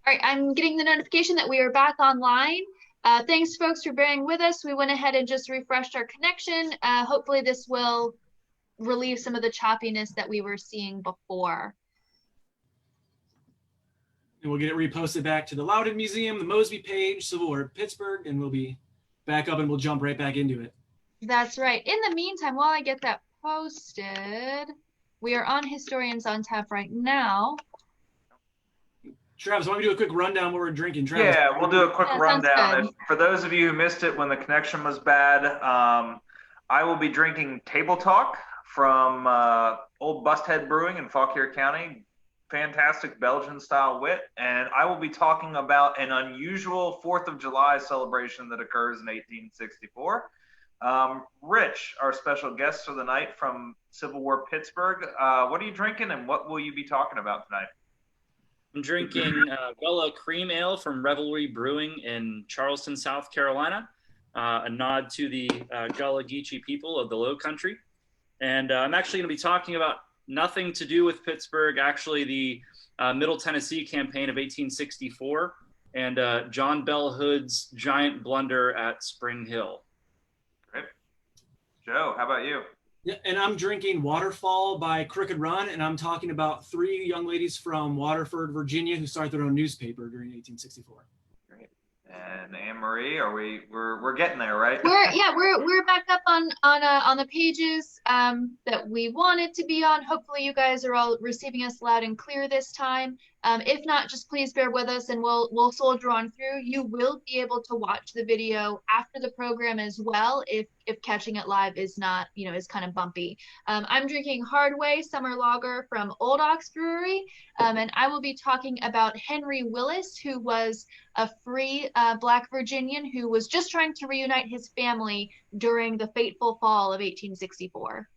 All right, I'm getting the notification that we are back online. Thanks, folks, for bearing with us. We went ahead and just refreshed our connection. Hopefully this will relieve some of the choppiness that we were seeing before. And we'll get it reposted back to the Loudon Museum, the Mosby page, Civil War Pittsburgh, and we'll be back up and we'll jump right back into it. That's right. In the meantime, while I get that posted, we are on Historians on Tap right now. Travis, why don't we do a quick rundown what we're drinking? Travis. Yeah, we'll do a quick rundown. For those of you who missed it when the connection was bad, I will be drinking Table Talk from Old Busthead Brewing in Fauquier County. Fantastic Belgian-style wit. And I will be talking about an unusual 4th of July celebration that occurs in 1864. Rich, our special guest for the night from Civil War Pittsburgh, what are you drinking and what will you be talking about tonight? I'm drinking Gulla Cream Ale from Revelry Brewing in Charleston, South Carolina, a nod to the Gullah Geechee people of the Low Country. And I'm actually going to be talking about nothing to do with Pittsburgh, actually the Middle Tennessee campaign of 1864 and John Bell Hood's giant blunder at Spring Hill. Great. Joe, how about you? Yeah, and I'm drinking Waterfall by Crooked Run, and I'm talking about 3 young ladies from Waterford, Virginia, who started their own newspaper during 1864. Great. And Anne-Marie, we're getting there, right? We're back up on the pages that we wanted to be on. Hopefully you guys are all receiving us loud and clear this time. If not, just please bear with us and we'll soldier on through. You will be able to watch the video after the program as well if catching it live is not, is kind of bumpy. I'm drinking Hardway Summer Lager from Old Ox Brewery, and I will be talking about Henry Willis, who was a free Black Virginian who was just trying to reunite his family during the fateful fall of 1864.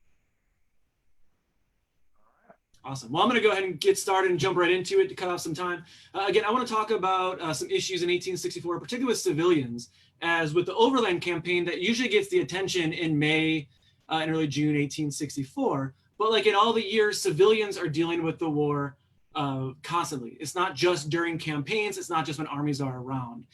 Awesome. Well, I'm going to go ahead and get started and jump right into it to cut off some time. Again, I want to talk about some issues in 1864, particularly with civilians, as with the Overland Campaign that usually gets the attention in May and early June 1864. But like in all the years, civilians are dealing with the war constantly. It's not just during campaigns. It's not just when armies are around.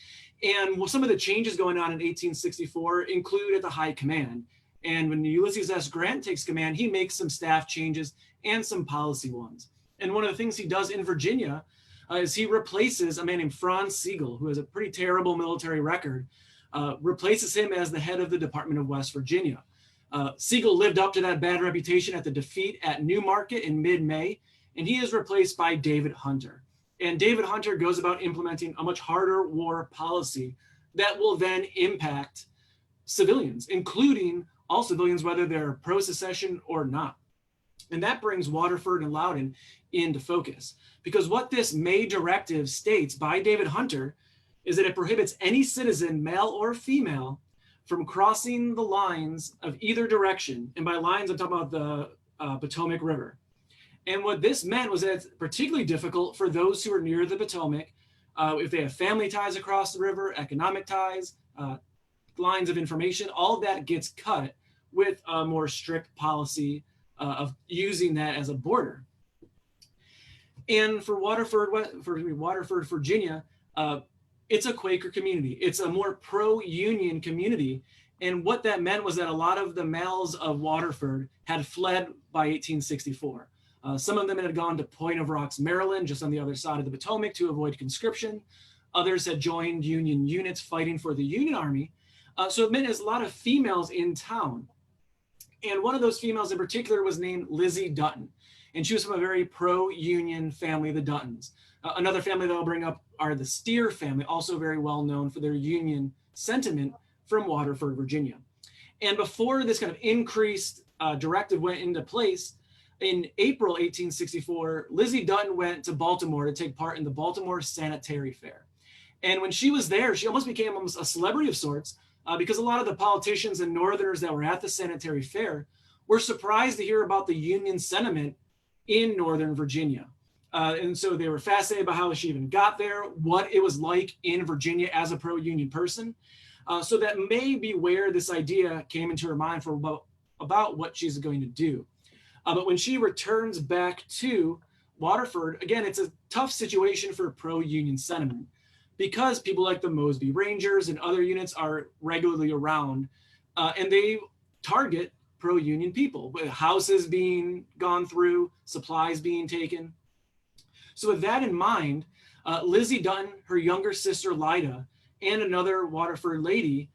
And some of the changes going on in 1864 include at the high command. And when Ulysses S. Grant takes command, he makes some staff changes and some policy ones. And one of the things he does in Virginia is he replaces a man named Franz Sigel, who has a pretty terrible military record, replaces him as the head of the Department of West Virginia. Sigel lived up to that bad reputation at the defeat at Newmarket in mid-May, and he is replaced by David Hunter. And David Hunter goes about implementing a much harder war policy that will then impact civilians, including all civilians, whether they're pro-secession or not. And that brings Waterford and Loudon into focus, because what this May directive states by David Hunter is that it prohibits any citizen, male or female, from crossing the lines of either direction. And by lines, I'm talking about the Potomac River. And what this meant was that it's particularly difficult for those who are near the Potomac, if they have family ties across the river, economic ties, lines of information, all of that gets cut with a more strict policy of using that as a border. And for Waterford, Virginia, it's a Quaker community. It's a more pro-union community. And what that meant was that a lot of the males of Waterford had fled by 1864. Some of them had gone to Point of Rocks, Maryland, just on the other side of the Potomac to avoid conscription. Others had joined Union units fighting for the Union Army. So it meant there's a lot of females in town. And one of those females in particular was named Lizzie Dutton. And she was from a very pro-union family, the Duttons. Another family that I'll bring up are the Steer family, also very well known for their union sentiment from Waterford, Virginia. And before this kind of increased directive went into place, in April 1864, Lizzie Dutton went to Baltimore to take part in the Baltimore Sanitary Fair. And when she was there, she almost became a celebrity of sorts, because a lot of the politicians and Northerners that were at the Sanitary Fair were surprised to hear about the Union sentiment in Northern Virginia. And so they were fascinated about how she even got there, what it was like in Virginia as a pro-Union person. So that may be where this idea came into her mind for about what she's going to do. But when she returns back to Waterford, again, it's a tough situation for pro-union sentiment because people like the Mosby Rangers and other units are regularly around, and they target pro-union people, with houses being gone through, supplies being taken. So with that in mind, Lizzie Dutton, her younger sister Lida, and another Waterford lady,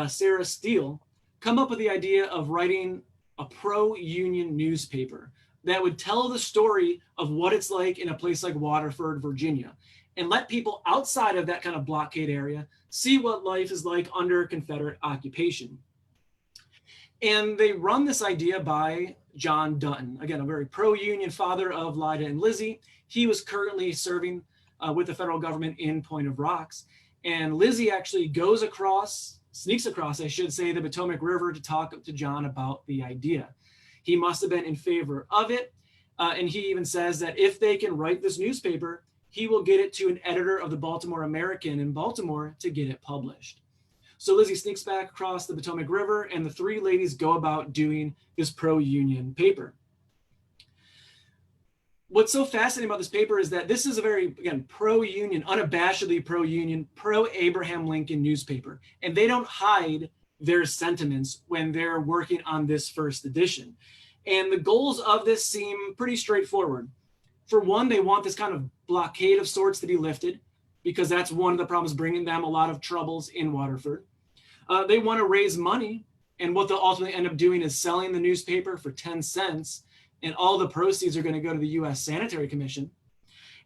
Sarah Steele, come up with the idea of writing a pro-union newspaper that would tell the story of what it's like in a place like Waterford, Virginia, and let people outside of that kind of blockade area see what life is like under Confederate occupation. And they run this idea by John Dutton, again, a very pro-union father of Lida and Lizzie. He was currently serving with the federal government in Point of Rocks. And Lizzie actually sneaks across, I should say, the Potomac River to talk to John about the idea. He must have been in favor of it. And he even says that if they can write this newspaper, he will get it to an editor of the Baltimore American in Baltimore to get it published. So Lizzie sneaks back across the Potomac River, and the three ladies go about doing this pro-union paper. What's so fascinating about this paper is that this is a very, again, pro-union, unabashedly pro-union, pro-Abraham Lincoln newspaper. And they don't hide their sentiments when they're working on this first edition. And the goals of this seem pretty straightforward. For one, they want this kind of blockade of sorts to be lifted, because that's one of the problems bringing them a lot of troubles in Waterford. They want to raise money, and what they'll ultimately end up doing is selling the newspaper for 10 cents, and all the proceeds are going to go to the U.S. Sanitary Commission.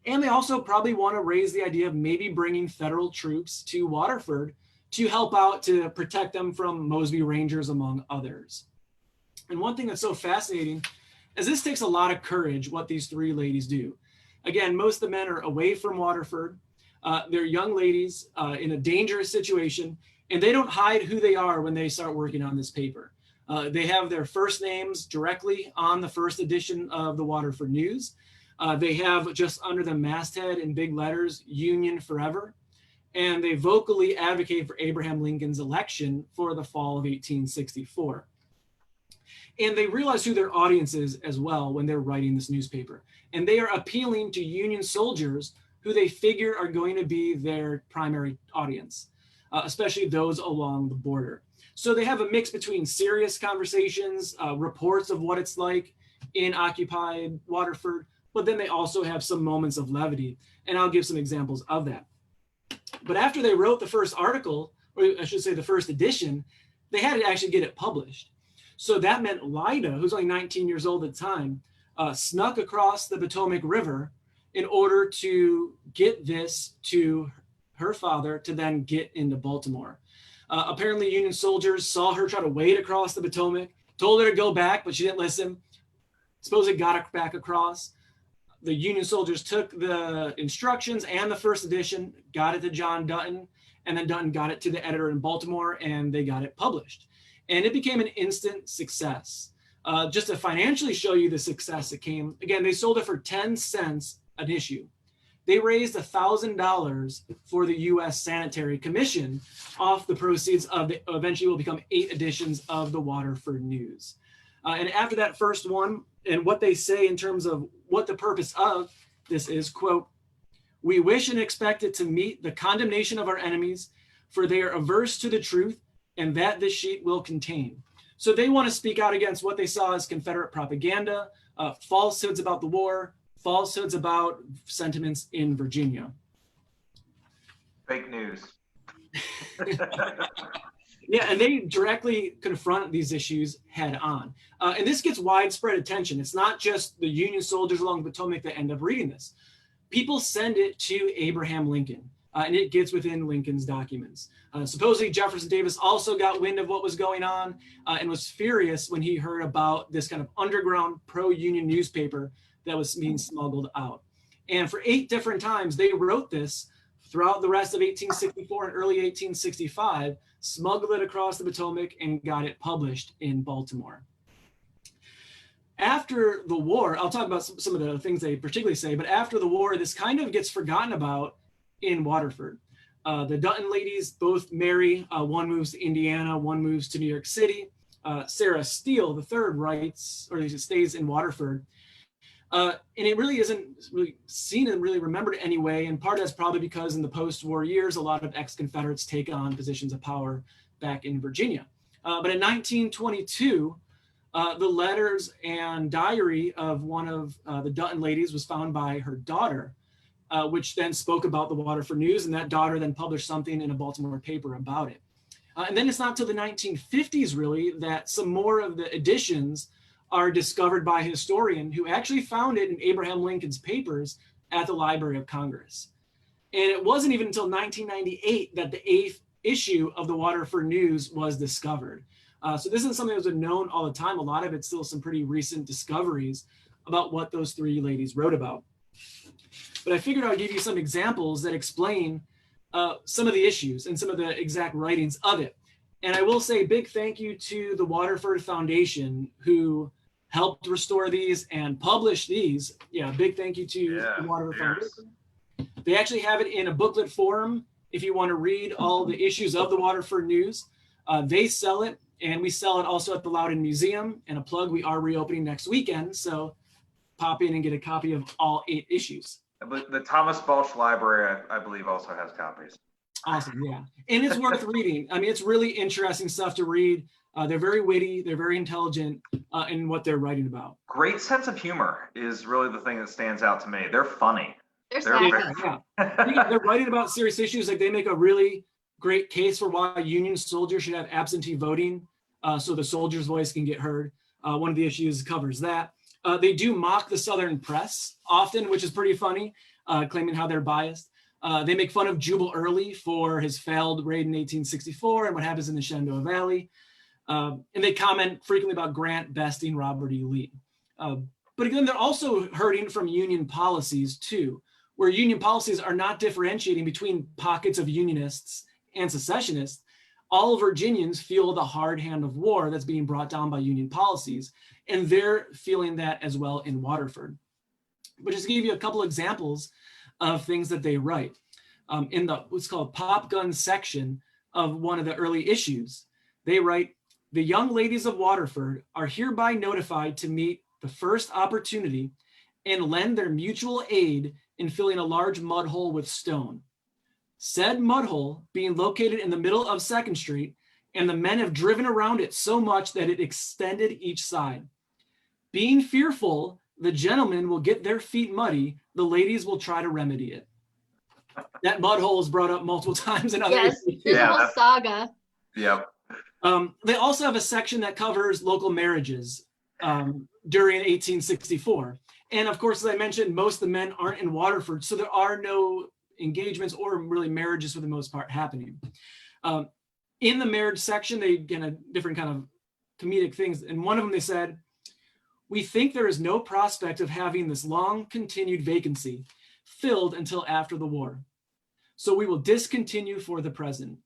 And they also probably want to raise the idea of maybe bringing federal troops to Waterford to help out to protect them from Mosby Rangers, among others. And one thing that's so fascinating is this takes a lot of courage, what these three ladies do. Again, most of the men are away from Waterford. They're young ladies in a dangerous situation, and they don't hide who they are when they start working on this paper. They have their first names directly on the first edition of the Waterford News. They have just under the masthead in big letters, Union Forever. And they vocally advocate for Abraham Lincoln's election for the fall of 1864. And they realize who their audience is as well when they're writing this newspaper. And they are appealing to Union soldiers who they figure are going to be their primary audience, especially those along the border. So they have a mix between serious conversations, reports of what it's like in occupied Waterford, but then they also have some moments of levity. And I'll give some examples of that. But after they wrote the first article, or I should say the first edition, they had to actually get it published. So that meant Lida, who's only 19 years old at the time, snuck across the Potomac River in order to get this to her father to then get into Baltimore. Apparently Union soldiers saw her try to wade across the Potomac, told her to go back, but she didn't listen. Supposedly got her back across. The Union soldiers took the instructions and the first edition, got it to John Dutton, and then Dutton got it to the editor in Baltimore, and they got it published. And it became an instant success. Just to financially show you the success it came, again, they sold it for 10 cents an issue. They raised $1,000 for the U.S. Sanitary Commission off the proceeds of the eventually will become 8 editions of the Waterford News. And after that first one, and what they say in terms of what the purpose of this is, quote, "We wish and expect it to meet the condemnation of our enemies, for they are averse to the truth, and that this sheet will contain." So they want to speak out against what they saw as Confederate propaganda, falsehoods about the war, falsehoods about sentiments in Virginia. Fake news. Yeah, and they directly confront these issues head on. And this gets widespread attention. It's not just the Union soldiers along the Potomac that end up reading this. People send it to Abraham Lincoln, and it gets within Lincoln's documents. Supposedly Jefferson Davis also got wind of what was going on and was furious when he heard about this kind of underground pro-Union newspaper that was being smuggled out. And for 8 different times, they wrote this throughout the rest of 1864 and early 1865, smuggled it across the Potomac, and got it published in Baltimore. After the war, I'll talk about some of the things they particularly say, but after the war, this kind of gets forgotten about in Waterford. The Dutton ladies both marry. One moves to Indiana, one moves to New York City. Sarah Steele, the third, writes, or stays in Waterford. And it really isn't really seen and really remembered anyway. And part of that's probably because in the post-war years, a lot of ex-Confederates take on positions of power back in Virginia. But in 1922, the letters and diary of one of the Dutton ladies was found by her daughter, which then spoke about the Waterford News, and that daughter then published something in a Baltimore paper about it. And then it's not till the 1950s, really, that some more of the editions are discovered by a historian who actually found it in Abraham Lincoln's papers at the Library of Congress. And it wasn't even until 1998 that the 8th issue of the Waterford News was discovered. So this isn't something that was known all the time. A lot of it's still some pretty recent discoveries about what those 3 ladies wrote about. But I figured I would give you some examples that explain some of the issues and some of the exact writings of it. And I will say a big thank you to the Waterford Foundation, who helped restore these and publish these. Yeah, big thank you to the Waterford Foundation. They actually have it in a booklet form if you want to read all the issues of the Waterford News. They sell it, and we sell it also at the Loudon Museum. And a plug, we are reopening next weekend, so pop in and get a copy of all 8 issues. But the Thomas Balch Library, I believe, also has copies. Awesome, yeah. And it's worth reading. I mean, it's really interesting stuff to read. They're very witty, they're very intelligent in what they're writing about. Great sense of humor is really the thing that stands out to me. They're funny. They're sassy. Yeah. They're writing about serious issues. Like, they make a really great case for why Union soldiers should have absentee voting, so the soldier's voice can get heard. One of the issues covers that. They do mock the Southern press often, which is pretty funny, claiming how they're biased. They make fun of Jubal Early for his failed raid in 1864 and what happens in the Shenandoah Valley. And they comment frequently about Grant besting Robert E. Lee. But again, they're also hurting from Union policies too, where Union policies are not differentiating between pockets of Unionists and secessionists. All Virginians feel the hard hand of war that's being brought down by Union policies, and they're feeling that as well in Waterford. But just to give you a couple examples of things that they write. In the what's called Pop Gun section of one of the early issues, they write, "The young ladies of Waterford are hereby notified to meet the first opportunity and lend their mutual aid in filling a large mud hole with stone. Said mud hole being located in the middle of 2nd Street, and the men have driven around it so much that it extended each side. Being fearful the gentlemen will get their feet muddy, the ladies will try to remedy it." That mud hole is brought up multiple times in other issues. There's a whole saga. Yep. They also have a section that covers local marriages during 1864. And of course, as I mentioned, most of the men aren't in Waterford, so there are no engagements or really marriages for the most part happening. In the marriage section, they get a different kind of comedic things. And one of them, they said, "We think there is no prospect of having this long continued vacancy filled until after the war. So we will discontinue for the present."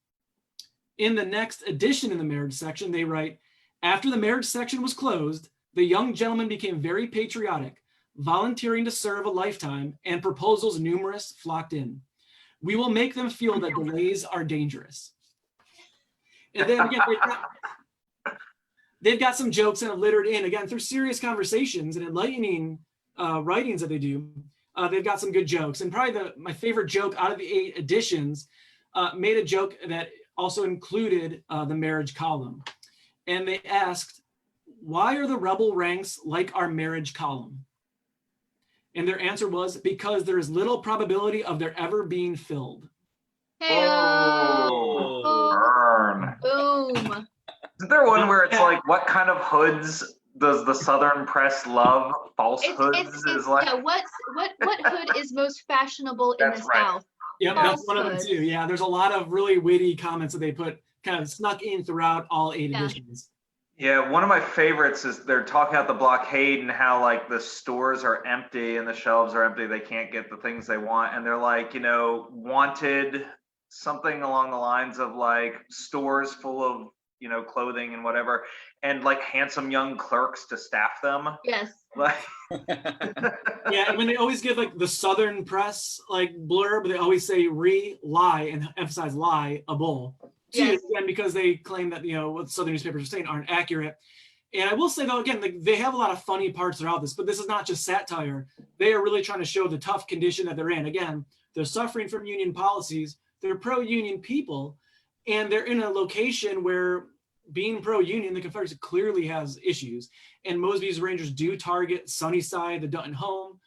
In the next edition in the marriage section, they write, "After the marriage section was closed, the young gentlemen became very patriotic, volunteering to serve a lifetime, and proposals numerous flocked in. We will make them feel that delays are dangerous." And then again, they've got some jokes that are littered in, again, through serious conversations and enlightening writings that they do. They've got some good jokes. And probably my favorite joke out of the 8 editions made a joke that also included the marriage column. And they asked, "Why are the rebel ranks like our marriage column?" And their answer was, "Because there is little probability of their ever being filled." Oh, burn. Boom. Isn't there one where it's like, what kind of hoods does the Southern press love? False hoods is like. Yeah, what hood is most fashionable in the South? Yep, that's one of them too. Yeah, there's a lot of really witty comments that they put kind of snuck in throughout all 8 editions. Yeah, one of my favorites is they're talking about the blockade and how like the stores are empty and the shelves are empty. They can't get the things they want. And they're like, wanted something along the lines of like stores full of, clothing and whatever, and like handsome young clerks to staff them. Yes. Like Yeah, and when they always give like the Southern press like blurb, they always say lie and emphasize lie a bull. Yes. Again, because they claim that what Southern newspapers are saying aren't accurate. And I will say though, again, like they have a lot of funny parts throughout this, but this is not just satire. They are really trying to show the tough condition that they're in. Again, they're suffering from union policies. They're pro-union people, and they're in a location where being pro-union, the Confederacy clearly has issues. And Mosby's Rangers do target Sunnyside, the Dutton home.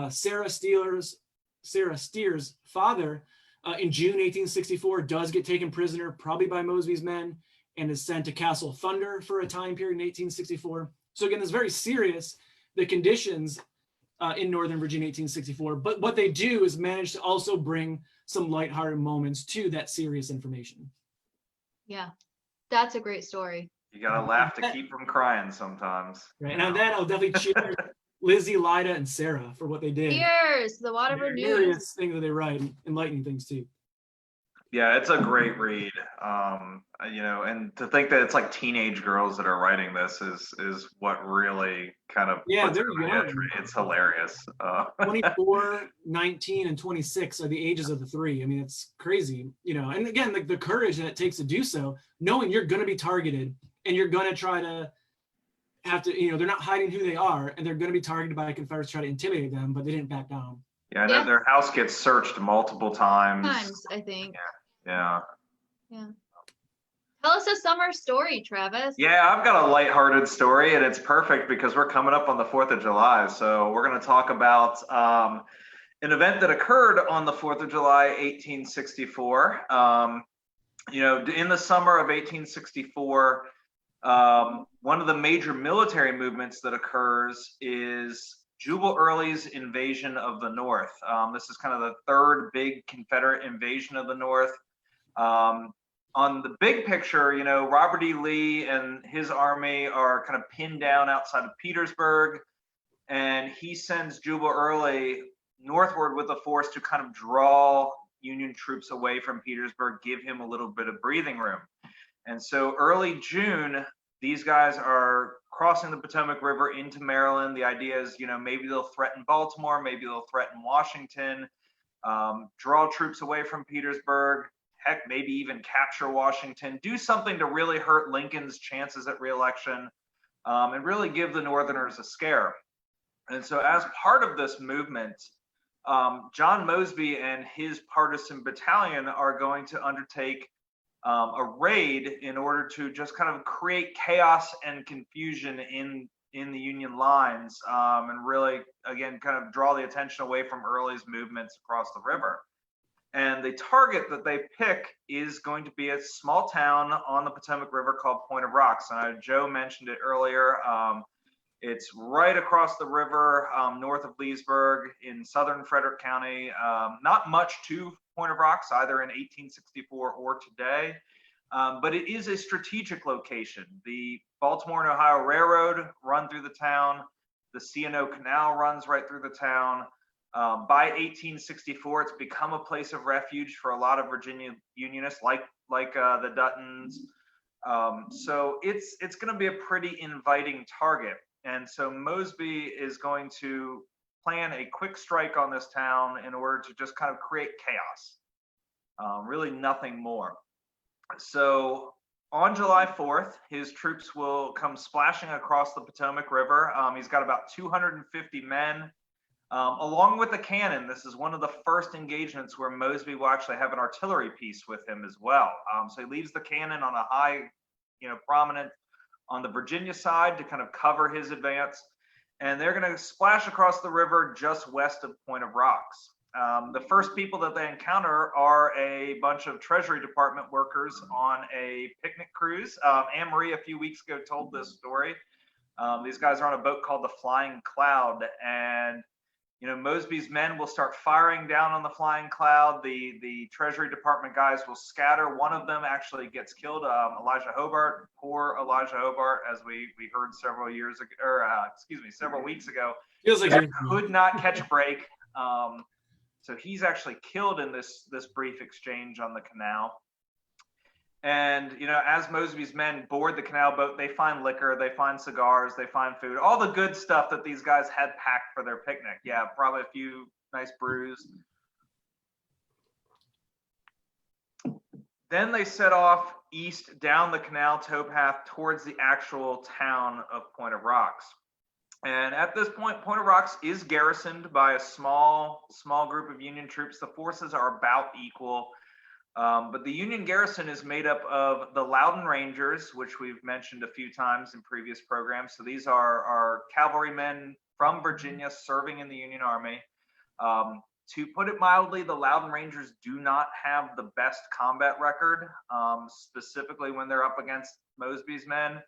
Sarah Steer's father, in June 1864, does get taken prisoner, probably by Mosby's men, and is sent to Castle Thunder for a time period in 1864. So again, it's very serious, the conditions in Northern Virginia 1864. But what they do is manage to also bring some lighthearted moments to that serious information. Yeah, that's a great story. You gotta laugh to keep from crying sometimes. Right, and on that, I'll definitely cheer Lizzie, Lyda, and Sarah for what they did. Cheers, the Waterford News. Various things that they write, enlightening things too. Yeah, it's a great read. You know, and to think that it's like teenage girls that are writing this is what really kind of puts it on the edge. It's hilarious. 24, 19, and 26 are the ages of the three. I mean, it's crazy, you know. And again, the courage that it takes to do so, knowing you're going to be targeted and you're going to try to have to, you know, they're not hiding who they are, and they're going to be targeted by Confederates to try to intimidate them, but they didn't back down. Yeah, and their house gets searched multiple times. I think. Yeah. Tell us a summer story, Travis. Yeah, I've got a lighthearted story, and it's perfect because we're coming up on the 4th of July. So we're going to talk about an event that occurred on the 4th of July, 1864. You know, in the summer of 1864, one of the major military movements that occurs is Jubal Early's invasion of the North. This is kind of the third big Confederate invasion of the North. On the big picture, you know, Robert E. Lee and his army are kind of pinned down outside of Petersburg, and he sends Jubal Early northward with a force to kind of draw Union troops away from Petersburg, give him a little bit of breathing room. And so early June, these guys are crossing the Potomac River into Maryland. The idea is, you know, maybe they'll threaten Baltimore, maybe they'll threaten Washington, draw troops away from Petersburg, heck, maybe even capture Washington, do something to really hurt Lincoln's chances at re-election, and really give the Northerners a scare. And so as part of this movement, John Mosby and his partisan battalion are going to undertake a raid in order to just kind of create chaos and confusion in the Union lines, and really, again, kind of draw the attention away from Early's movements across the river. And the target that they pick is going to be a small town on the Potomac River called Point of Rocks. Joe mentioned it earlier. It's right across the river, north of Leesburg in southern Frederick County. Not much to Point of Rocks, either in 1864 or today, but it is a strategic location. The Baltimore and Ohio Railroad run through the town. The C&O Canal runs right through the town. By 1864, it's become a place of refuge for a lot of Virginia Unionists, like the Duttons. So it's going to be a pretty inviting target. And so Mosby is going to plan a quick strike on this town in order to just kind of create chaos. Really nothing more. So on July 4th, his troops will come splashing across the Potomac River. He's got about 250 men. Along with the cannon. This is one of the first engagements where Mosby will actually have an artillery piece with him as well. So he leaves the cannon on a high, prominent on the Virginia side to kind of cover his advance. And they're going to splash across the river just west of Point of Rocks. The first people that they encounter are a bunch of Treasury Department workers on a picnic cruise. Anne Marie a few weeks ago told this story. These guys are on a boat called the Flying Cloud, and Mosby's men will start firing down on the Flying Cloud. The Treasury Department guys will scatter. One of them actually gets killed, Elijah Hobart. Poor Elijah Hobart, as we heard several weeks ago. Feels like he could not catch a break. So he's actually killed in this brief exchange on the canal. And, as Mosby's men board the canal boat, they find liquor, they find cigars, they find food, all the good stuff that these guys had packed for their picnic. Yeah, probably a few nice brews. Then they set off east down the canal towpath towards the actual town of Point of Rocks. And at this point, Point of Rocks is garrisoned by a small group of Union troops. The forces are about equal. But the Union garrison is made up of the Loudon Rangers, which we've mentioned a few times in previous programs. So these are cavalrymen from Virginia serving in the Union Army. To put it mildly, the Loudon Rangers do not have the best combat record, specifically when they're up against Mosby's men.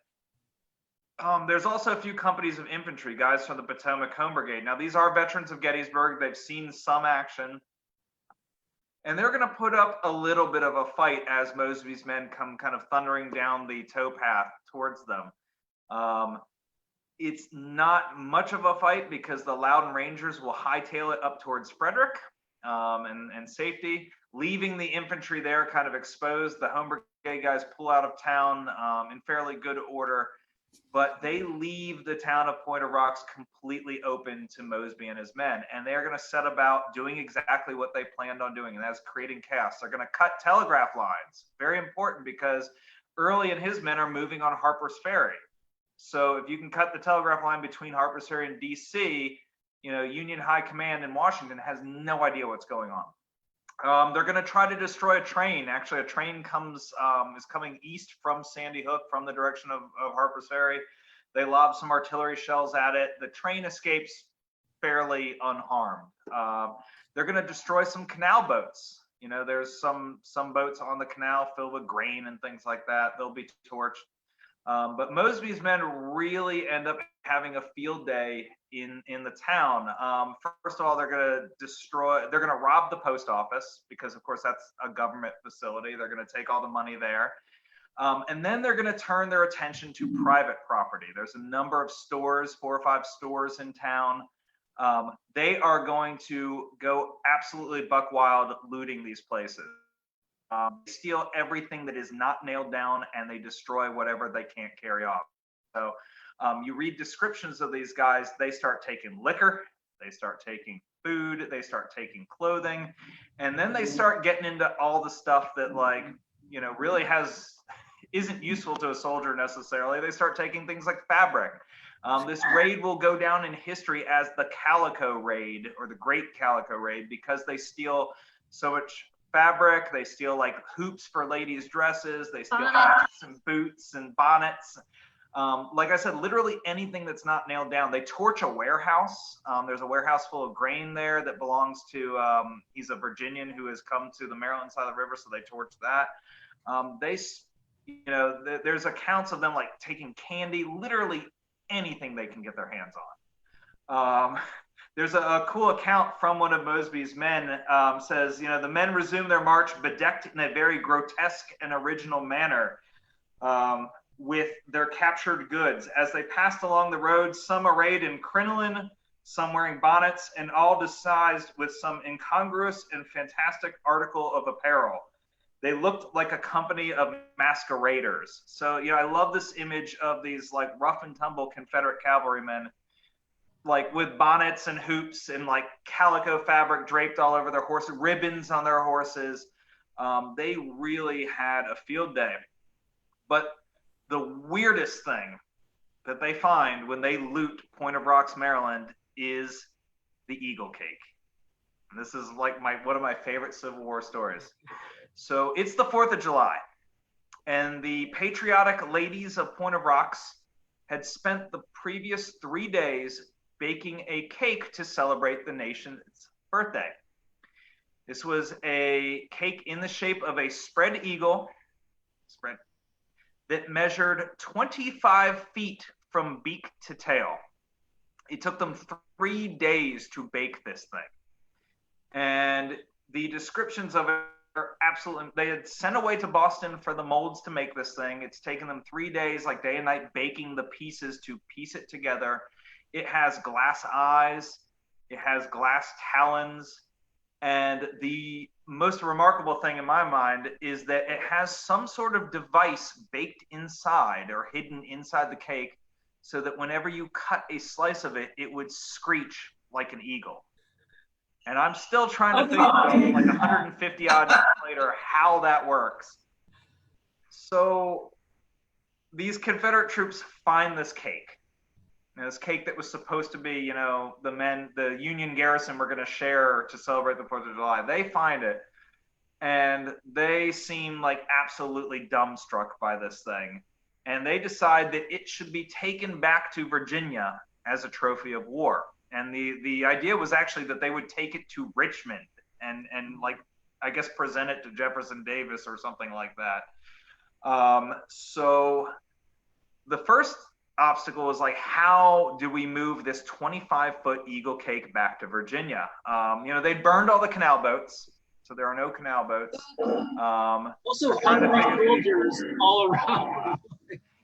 There's also a few companies of infantry, guys from the Potomac Home Brigade. Now, these are veterans of Gettysburg. They've seen some action. And they're going to put up a little bit of a fight as Mosby's men come kind of thundering down the towpath towards them. It's not much of a fight because the Loudon Rangers will hightail it up towards Frederick and safety, leaving the infantry there kind of exposed. The Home Brigade guys pull out of town in fairly good order, but they leave the town of Point of Rocks completely open to Mosby and his men. And they're going to set about doing exactly what they planned on doing, and that's creating chaos. They're going to cut telegraph lines. Very important because Early and his men are moving on Harper's Ferry. So if you can cut the telegraph line between Harper's Ferry and DC, you know, Union High Command in Washington has no idea what's going on. They're going to try to destroy a train. Actually, a train is coming east from Sandy Hook from the direction of Harper's Ferry. They lob some artillery shells at it. The train escapes fairly unharmed. They're going to destroy some canal boats. You know, there's some boats on the canal filled with grain and things like that. They'll be torched. But Mosby's men really end up having a field day in the town. First of all, they're going to rob the post office because, of course, that's a government facility. They're going to take all the money there. And then they're going to turn their attention to private property. There's a number of stores, 4 or 5 stores in town. They are going to go absolutely buck wild looting these places. They steal everything that is not nailed down, and they destroy whatever they can't carry off. So you read descriptions of these guys. They start taking liquor, they start taking food, they start taking clothing, and then they start getting into all the stuff that, like, you know, really isn't useful to a soldier necessarily. They start taking things like fabric. This raid will go down in history as the Calico Raid, or the Great Calico Raid, because they steal so much fabric. They steal like hoops for ladies' dresses. They steal hats and boots and bonnets. Like I said, literally anything that's not nailed down. They torch a warehouse. There's a warehouse full of grain there that belongs to, he's a Virginian who has come to the Maryland side of the river, so they torch that. There's accounts of them like taking candy, literally anything they can get their hands on. There's a cool account from one of Mosby's men, says, you know, the men resumed their march bedecked in a very grotesque and original manner with their captured goods. As they passed along the road, some arrayed in crinoline, some wearing bonnets, and all disguised with some incongruous and fantastic article of apparel. They looked like a company of masqueraders. So, you know, I love this image of these like rough and tumble Confederate cavalrymen, like with bonnets and hoops and like calico fabric draped all over their horses, ribbons on their horses. They really had a field day. But the weirdest thing that they find when they loot Point of Rocks, Maryland, is the Eagle Cake. And this is like one of my favorite Civil War stories. So it's the 4th of July, and the patriotic ladies of Point of Rocks had spent the previous 3 days baking a cake to celebrate the nation's birthday. This was a cake in the shape of a spread eagle that measured 25 feet from beak to tail. It took them 3 days to bake this thing. And the descriptions of it are absolutely, they had sent away to Boston for the molds to make this thing. It's taken them 3 days, like day and night, baking the pieces to piece it together. It has glass eyes, it has glass talons, and the most remarkable thing in my mind is that it has some sort of device baked inside or hidden inside the cake so that whenever you cut a slice of it, it would screech like an eagle. And I'm still trying to figure out, like 150 odd years later, how that works. So these Confederate troops find this cake. This cake that was supposed to be, the Union garrison were going to share to celebrate the 4th of July. They find it, and they seem like absolutely dumbstruck by this thing. And they decide that it should be taken back to Virginia as a trophy of war. And the idea was actually that they would take it to Richmond and like, I guess, present it to Jefferson Davis or something like that. So the first obstacle is like, how do we move this 25-foot eagle cake back to Virginia? They burned all the canal boats, so there are no canal boats. Also, hungry soldiers all around.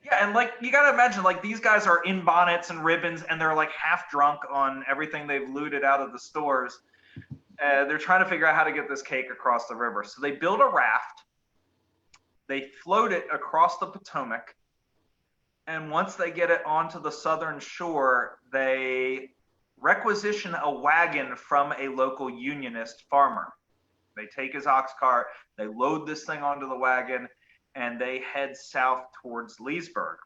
Yeah, and like, you gotta imagine, like, these guys are in bonnets and ribbons, and they're like half drunk on everything they've looted out of the stores. They're trying to figure out how to get this cake across the river. So they build a raft, they float it across the Potomac, and once they get it onto the southern shore, they requisition a wagon from a local Unionist farmer. They take his ox cart, they load this thing onto the wagon, and they head south towards Leesburg.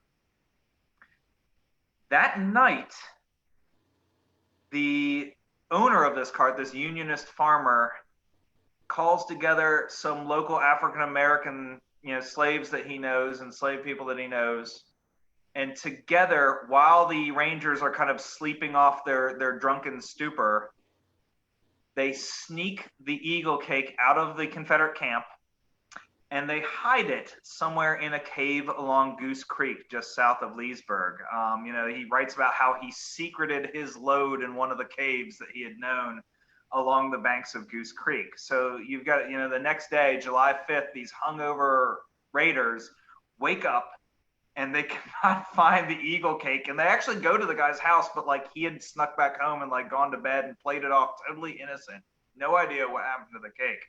That night, the owner of this cart, this Unionist farmer, calls together some local African-American, slaves that he knows, enslaved people that he knows. And together, while the Rangers are kind of sleeping off their drunken stupor, they sneak the eagle cake out of the Confederate camp, and they hide it somewhere in a cave along Goose Creek, just south of Leesburg. He writes about how he secreted his load in one of the caves that he had known along the banks of Goose Creek. So you've got, the next day, July 5th, these hungover raiders wake up, and they cannot find the eagle cake. And they actually go to the guy's house, but like, he had snuck back home and like gone to bed and played it off totally innocent. No idea what happened to the cake.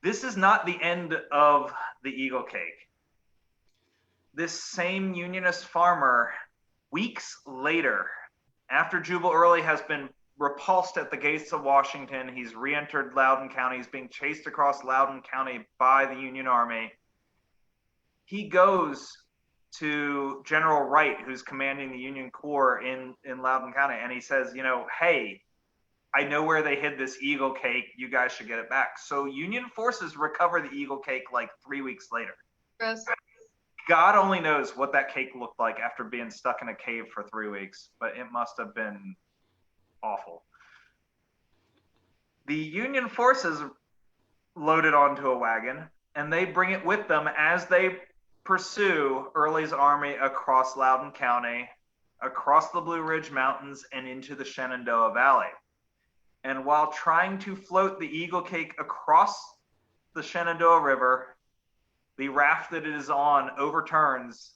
This is not the end of the eagle cake. This same Unionist farmer, weeks later, after Jubal Early has been repulsed at the gates of Washington, he's re-entered Loudoun County, he's being chased across Loudoun County by the Union Army. He goes to General Wright, who's commanding the Union Corps in Loudoun County, and he says, hey, I know where they hid this eagle cake. You guys should get it back. So Union forces recover the eagle cake like 3 weeks later. Gross. God only knows what that cake looked like after being stuck in a cave for 3 weeks, but it must have been awful. The Union forces load it onto a wagon, and they bring it with them as they pursue Early's army across Loudoun County, across the Blue Ridge Mountains, and into the Shenandoah Valley. And while trying to float the eagle cake across the Shenandoah River, the raft that it is on overturns.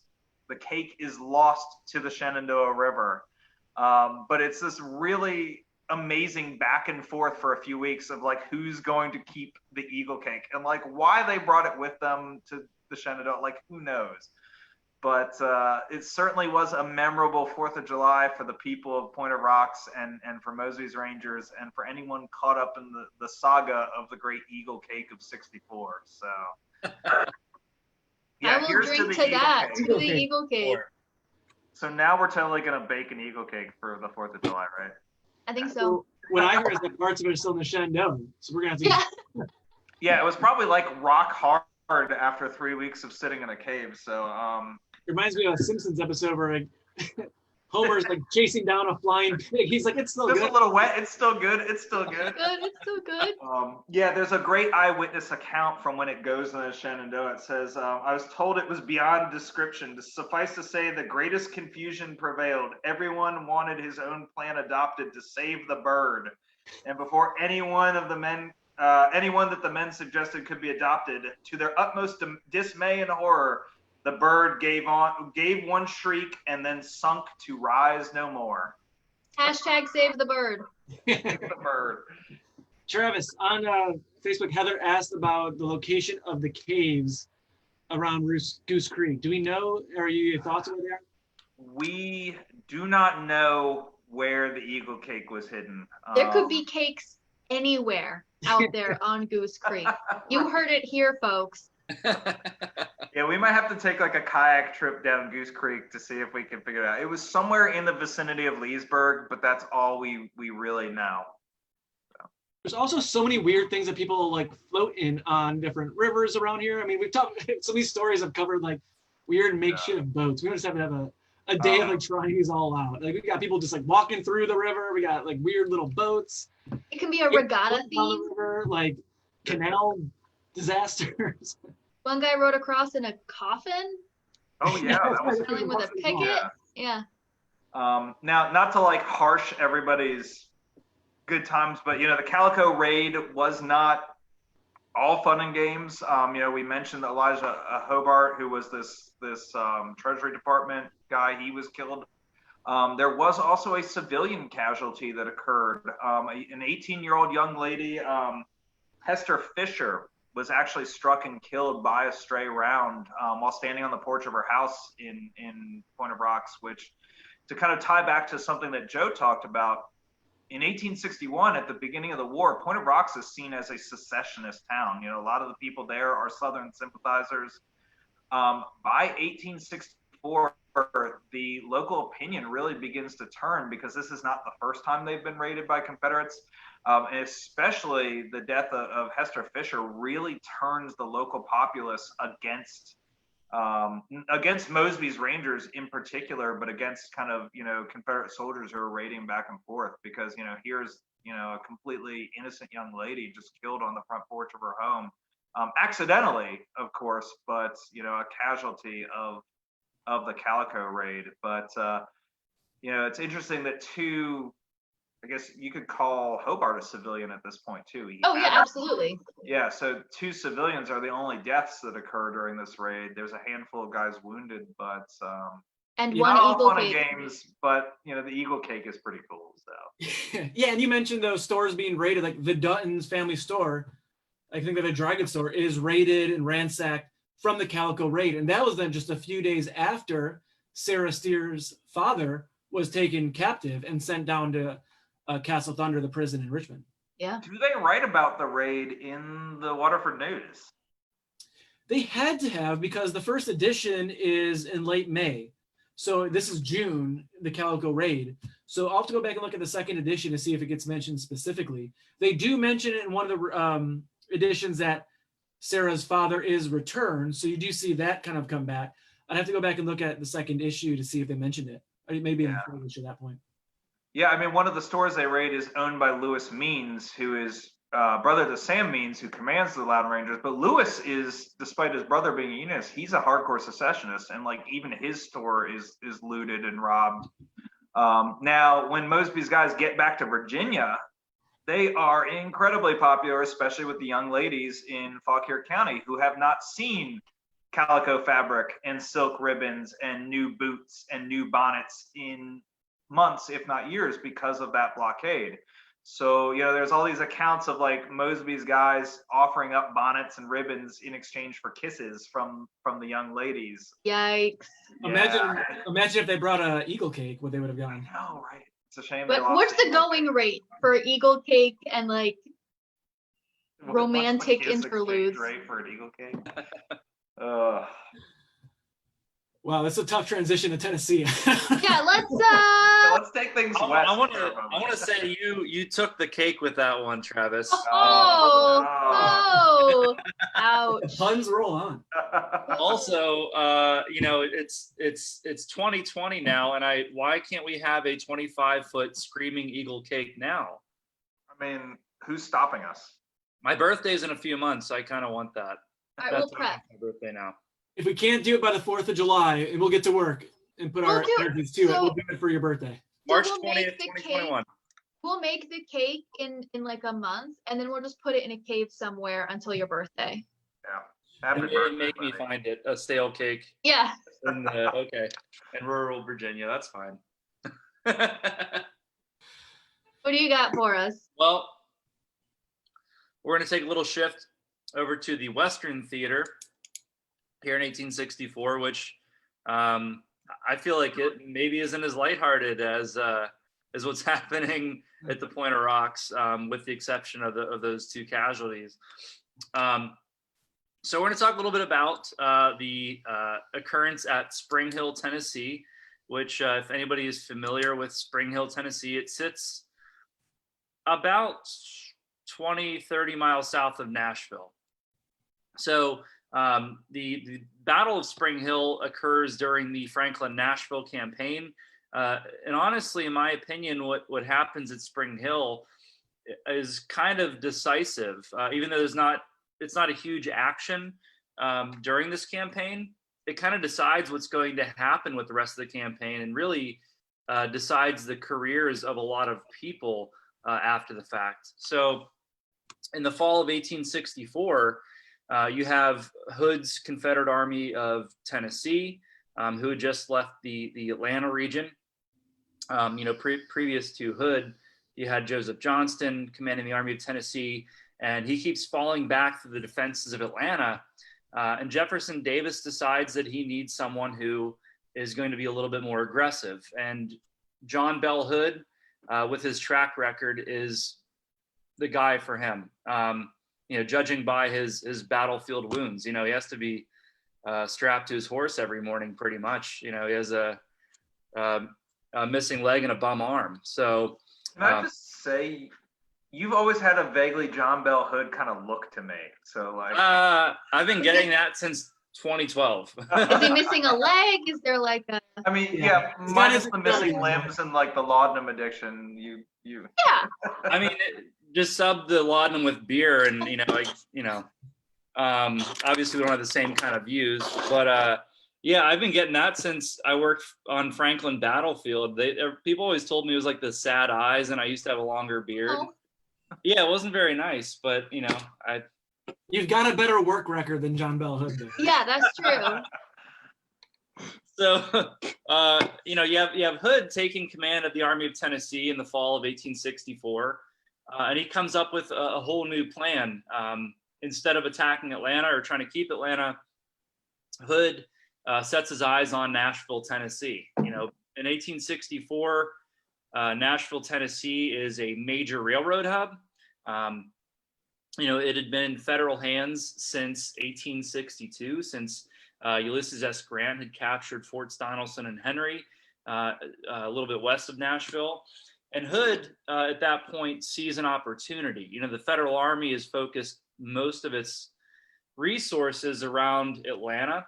The cake is lost to the Shenandoah River. But it's this really amazing back and forth for a few weeks of like, who's going to keep the eagle cake, and like why they brought it with them to the Shenandoah, like who knows. But it certainly was a memorable 4th of July for the people of Point of Rocks and for Mosby's Rangers, and for anyone caught up in the saga of the Great Eagle Cake of '64. So yeah, I will drink to that, to the eagle cake. So now we're totally going to bake an eagle cake for the 4th of July, right? I think so. What I heard is that parts of it are still in the Shenandoah, so we're going to have to... Yeah, it was probably like rock hard after 3 weeks of sitting in a cave. So it reminds me of a Simpsons episode where Homer's like chasing down a flying pig. He's like, it's still good. It's a little wet. It's still good. It's still good. It's still good. Yeah, there's a great eyewitness account from when it goes in the Shenandoah. It says, I was told it was beyond description. Suffice to say, the greatest confusion prevailed. Everyone wanted his own plan adopted to save the bird. And before anyone that the men suggested could be adopted, to their utmost dismay and horror, the bird gave one shriek and then sunk to rise no more. Hashtag save the bird. Save the bird. Travis, on Facebook, Heather asked about the location of the caves around Goose Creek. Do we know, or are your thoughts over there? We do not know where the eagle cake was hidden. There could be cakes anywhere out there on Goose Creek. You heard it here, folks. Yeah, we might have to take like a kayak trip down Goose Creek to see if we can figure it out. It was somewhere in the vicinity of Leesburg, but that's all we really know. There's also so many weird things that people like float in on different rivers around here. I mean, we've talked, some of these stories have covered like weird makeshift boats. We just have to have a day of like trying these all out. Like we got people just like walking through the river. We got like weird little boats. It can be a regatta theme. River, like canal disasters. One guy rode across in a coffin. Oh yeah, that was Dealing with a picket. Yeah. Now, not to like harsh everybody's good times, but the Calico Raid was not all fun and games. We mentioned Elijah Hobart, who was this Treasury Department guy. He was killed. There was also a civilian casualty that occurred. An 18-year-old young lady, Hester Fisher, was actually struck and killed by a stray round while standing on the porch of her house in Point of Rocks, which, to kind of tie back to something that Joe talked about, in 1861, at the beginning of the war, Point of Rocks is seen as a secessionist town. A lot of the people there are Southern sympathizers. By 1864, the local opinion really begins to turn, because this is not the first time they've been raided by Confederates. And especially the death of Hester Fisher really turns the local populace against Mosby's Rangers in particular, but against kind of, Confederate soldiers who are raiding back and forth, because, here's, a completely innocent young lady just killed on the front porch of her home, accidentally, of course, but, a casualty of the Calico Raid. But, it's interesting that I guess you could call Hobart a civilian at this point too. Yeah, absolutely. Yeah, so 2 civilians are the only deaths that occur during this raid. There's a handful of guys wounded, but and one not all eagle fun cake. and games. But the eagle cake is pretty cool. So yeah, and you mentioned those stores being raided, like the Dutton's family store. I think that a dry goods store is raided and ransacked from the Calico Raid, and that was then just a few days after Sarah Steer's father was taken captive and sent down to Castle Thunder, the prison in Richmond. Yeah. Do they write about the raid in the Waterford News? They had to have, because the first edition is in late May. So this is June, the Calico Raid. So I'll have to go back and look at the second edition to see if it gets mentioned specifically. They do mention it in one of the editions that Sarah's father is returned. So you do see that kind of come back. I'd have to go back and look at the second issue to see if they mentioned it. Or maybe in the third issue at that point. Yeah, I mean, one of the stores they raid is owned by Lewis Means, who is brother to Sam Means, who commands the Loudon Rangers. But Lewis is, despite his brother being a Unionist, he's a hardcore secessionist, and like even his store is looted and robbed. Now, when Mosby's guys get back to Virginia, they are incredibly popular, especially with the young ladies in Fauquier County who have not seen calico fabric and silk ribbons and new boots and new bonnets in months, if not years, because of that blockade. So, there's all these accounts of like Mosby's guys offering up bonnets and ribbons in exchange for kisses from the young ladies. Yikes. Imagine if they brought a eagle cake, what they would have gotten. I know, right? It's a shame. But what's the going rate for eagle cake and like romantic interludes? Rate for an eagle cake? Wow, that's a tough transition to Tennessee. Yeah, let's take things west. I want to say you took the cake with that one, Travis. Oh, ouch. Puns roll on. Also, it's 2020 now, and why can't we have a 25-foot screaming eagle cake now? I mean, who's stopping us? My birthday's in a few months. I kind of want that. All right, we'll prep. My birthday now. If we can't do it by the 4th of July, and we'll get to work and put our energies to it, we'll do it for your birthday. March 20th, 2021. We'll make the cake in like a month, and then we'll just put it in a cave somewhere until your birthday. Yeah. Happy birthday, make me find it, a stale cake. Yeah. In rural Virginia, that's fine. What do you got for us? Well, we're going to take a little shift over to the Western Theater here in 1864, which I feel like it maybe isn't as lighthearted as what's happening at the Point of Rocks, with the exception of those 2 casualties. So we're going to talk a little bit about the occurrence at Spring Hill, Tennessee, which if anybody is familiar with Spring Hill, Tennessee, it sits about 20, 30 miles south of Nashville. So the Battle of Spring Hill occurs during the Franklin-Nashville campaign. And honestly, in my opinion, what happens at Spring Hill is kind of decisive, even though it's not a huge action during this campaign. It kind of decides what's going to happen with the rest of the campaign, and really decides the careers of a lot of people after the fact. So in the fall of 1864, you have Hood's Confederate Army of Tennessee, who had just left the Atlanta region. Previous to Hood, you had Joseph Johnston commanding the Army of Tennessee, and he keeps falling back through the defenses of Atlanta. And Jefferson Davis decides that he needs someone who is going to be a little bit more aggressive. And John Bell Hood, with his track record, is the guy for him. Judging by his battlefield wounds, he has to be strapped to his horse every morning, pretty much. He has a missing leg and a bum arm. So, can I just say, you've always had a vaguely John Bell Hood kind of look to me. So, like, I've been getting that since 2012. Is he missing a leg? Is there like a? I mean, yeah, minus the missing limbs and like the laudanum addiction. You. Yeah. I mean, just sub the laudanum with beer, and obviously we don't have the same kind of views, but yeah, I've been getting that since I worked on Franklin Battlefield. People always told me it was like the sad eyes, and I used to have a longer beard. Oh. Yeah, it wasn't very nice, but You've got a better work record than John Bell Hood did. Yeah, that's true. So, you have Hood taking command of the Army of Tennessee in the fall of 1864, and he comes up with a whole new plan. Instead of attacking Atlanta or trying to keep Atlanta, Hood sets his eyes on Nashville, Tennessee. In 1864, Nashville, Tennessee is a major railroad hub. It had been in federal hands since 1862, since Ulysses S. Grant had captured Forts Donelson and Henry, a little bit west of Nashville. And Hood, at that point, sees an opportunity. The federal army is focused most of its resources around Atlanta.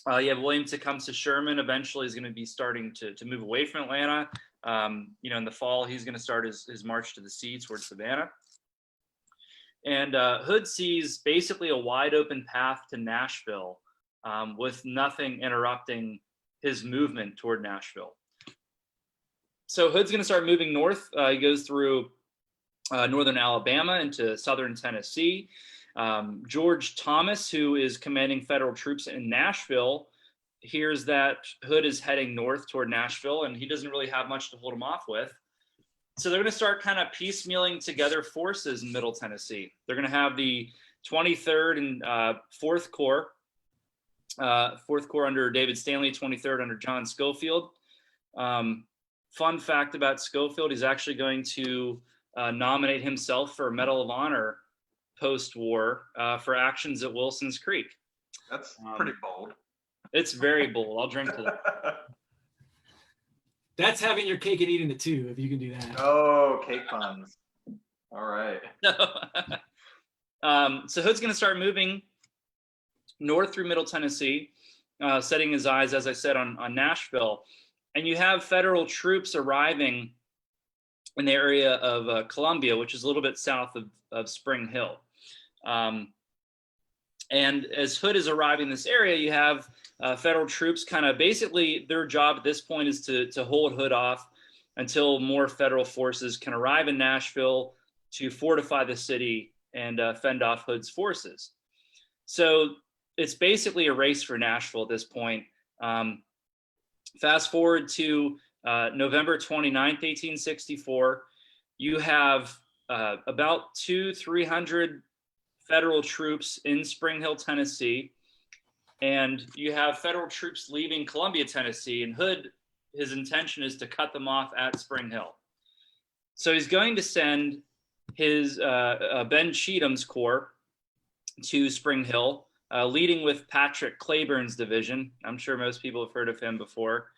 You have William Tecumseh Sherman eventually is going to be starting to move away from Atlanta. In the fall, he's going to start his march to the sea towards Savannah. And Hood sees basically a wide open path to Nashville, with nothing interrupting his movement toward Nashville. So Hood's going to start moving north. He goes through northern Alabama into southern Tennessee. George Thomas, who is commanding federal troops in Nashville, hears that Hood is heading north toward Nashville, and he doesn't really have much to hold him off with. So they're going to start kind of piecemealing together forces in Middle Tennessee. They're going to have the 23rd and 4th Corps, 4th Corps under David Stanley, 23rd under John Schofield. Fun fact about Schofield, he's actually going to nominate himself for a Medal of Honor post-war for actions at Wilson's Creek. That's pretty bold. It's very bold. I'll drink to that. That's having your cake and eating it too, if you can do that. Oh, cake puns. All right. So Hood's going to start moving north through Middle Tennessee, setting his eyes, as I said, on Nashville. And you have federal troops arriving in the area of Columbia, which is a little bit south of Spring Hill. And as Hood is arriving in this area, you have federal troops kind of basically their job at this point is to hold Hood off until more federal forces can arrive in Nashville to fortify the city and fend off Hood's forces. So it's basically a race for Nashville at this point. Fast forward to November 29th, 1864, you have about 200-300 federal troops in Spring Hill, Tennessee, and you have federal troops leaving Columbia, Tennessee, and Hood, his intention is to cut them off at Spring Hill. So he's going to send his Ben Cheatham's corps to Spring Hill, leading with Patrick Claiborne's division. I'm sure most people have heard of him before.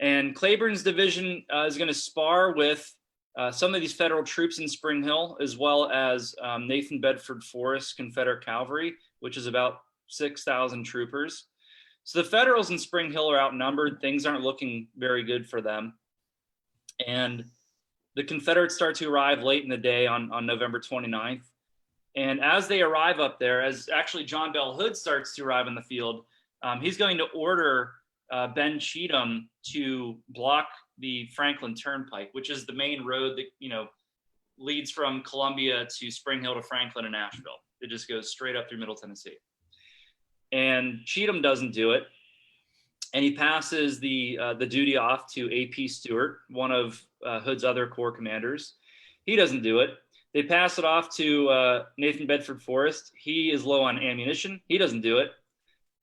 And Claiborne's division is going to spar with some of these federal troops in Spring Hill, as well as Nathan Bedford Forrest Confederate Cavalry, which is about 6,000 troopers. So the Federals in Spring Hill are outnumbered. Things aren't looking very good for them. And the Confederates start to arrive late in the day on November 29th. And as they arrive up there, as actually John Bell Hood starts to arrive in the field, he's going to order Ben Cheatham to block the Franklin Turnpike, which is the main road that, you know, leads from Columbia to Spring Hill to Franklin and Nashville. It just goes straight up through Middle Tennessee. And Cheatham doesn't do it. And he passes the duty off to A.P. Stewart, one of Hood's other corps commanders. He doesn't do it. They pass it off to Nathan Bedford Forrest. He is low on ammunition. He doesn't do it.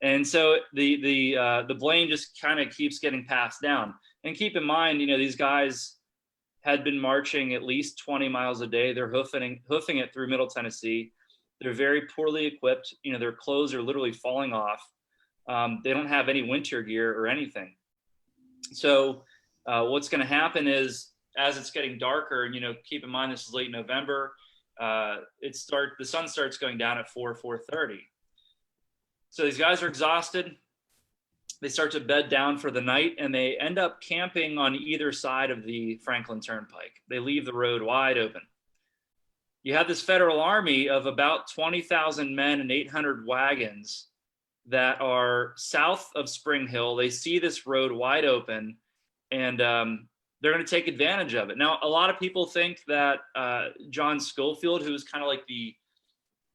And so the blame just kind of keeps getting passed down. And keep in mind, you know, these guys had been marching at least 20 miles a day. They're hoofing it through Middle Tennessee. They're very poorly equipped. You know, their clothes are literally falling off. They don't have any winter gear or anything. So what's going to happen is, as it's getting darker, and, you know, keep in mind this is late November, the sun starts going down at 4:30. So these guys are exhausted. They start to bed down for the night, and they end up camping on either side of the Franklin Turnpike. They leave the road wide open. You have this federal army of about 20,000 men and 800 wagons that are south of Spring Hill. They see this road wide open, and they're going to take advantage of it. Now, a lot of people think that John Schofield, who was kind of like the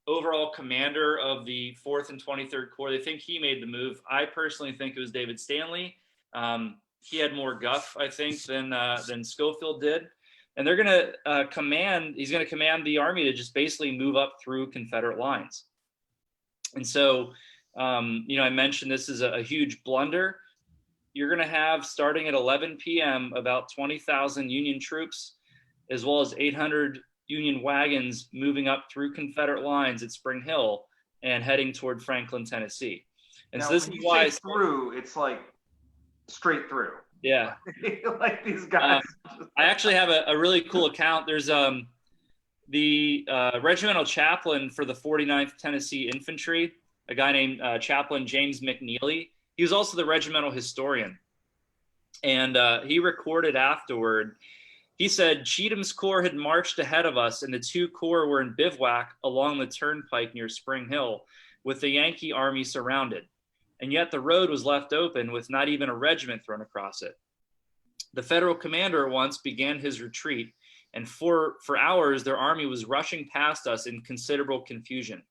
overall commander of the 4th and 23rd Corps, they think he made the move. I personally think it was David Stanley. He had more guff, I think, than Schofield did. And they're going to he's going to command the army to just basically move up through Confederate lines. And so, you know, I mentioned this is a huge blunder. You're going to have, starting at 11 p.m., about 20,000 Union troops, as well as 800 Union wagons moving up through Confederate lines at Spring Hill and heading toward Franklin, Tennessee. And now, so this is why it's like straight through. Yeah. Like these guys. I actually have a really cool account. There's the regimental chaplain for the 49th Tennessee Infantry, a guy named Chaplain James McNeely. He was also the regimental historian. And he recorded afterward, he said, Cheatham's corps had marched ahead of us, and the two corps were in bivouac along the turnpike near Spring Hill, with the Yankee army surrounded. And yet the road was left open with not even a regiment thrown across it. The federal commander at once began his retreat, and for hours their army was rushing past us in considerable confusion.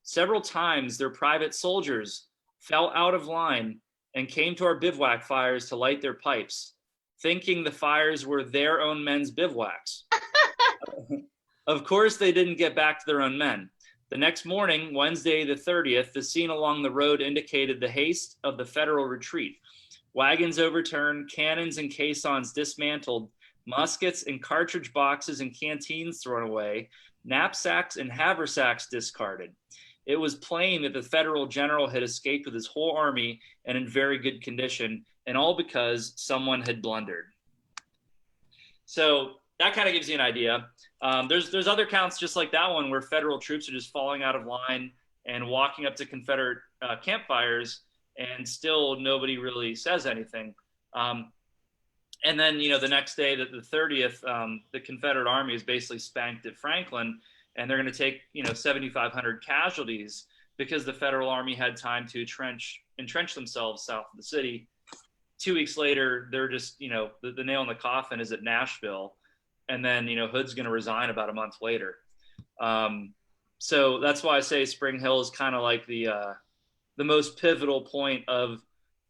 Several times their private soldiers fell out of line and came to our bivouac fires to light their pipes, thinking the fires were their own men's bivouacs. Of course, they didn't get back to their own men. The next morning, Wednesday the 30th, the scene along the road indicated the haste of the federal retreat. Wagons overturned, cannons and caissons dismantled, muskets and cartridge boxes and canteens thrown away, knapsacks and haversacks discarded. It was plain that the federal general had escaped with his whole army and in very good condition, and all because someone had blundered. So that kind of gives you an idea. There's other counts just like that one where federal troops are just falling out of line and walking up to Confederate campfires, and still nobody really says anything. And then, you know, the next day, the 30th, the Confederate army is basically spanked at Franklin, and they're going to take, you know, 7,500 casualties because the federal army had time to entrench themselves south of the city. 2 weeks later, they're just, you know, the nail in the coffin is at Nashville. And then, you know, Hood's going to resign about a month later. So that's why I say Spring Hill is kind of like the most pivotal point of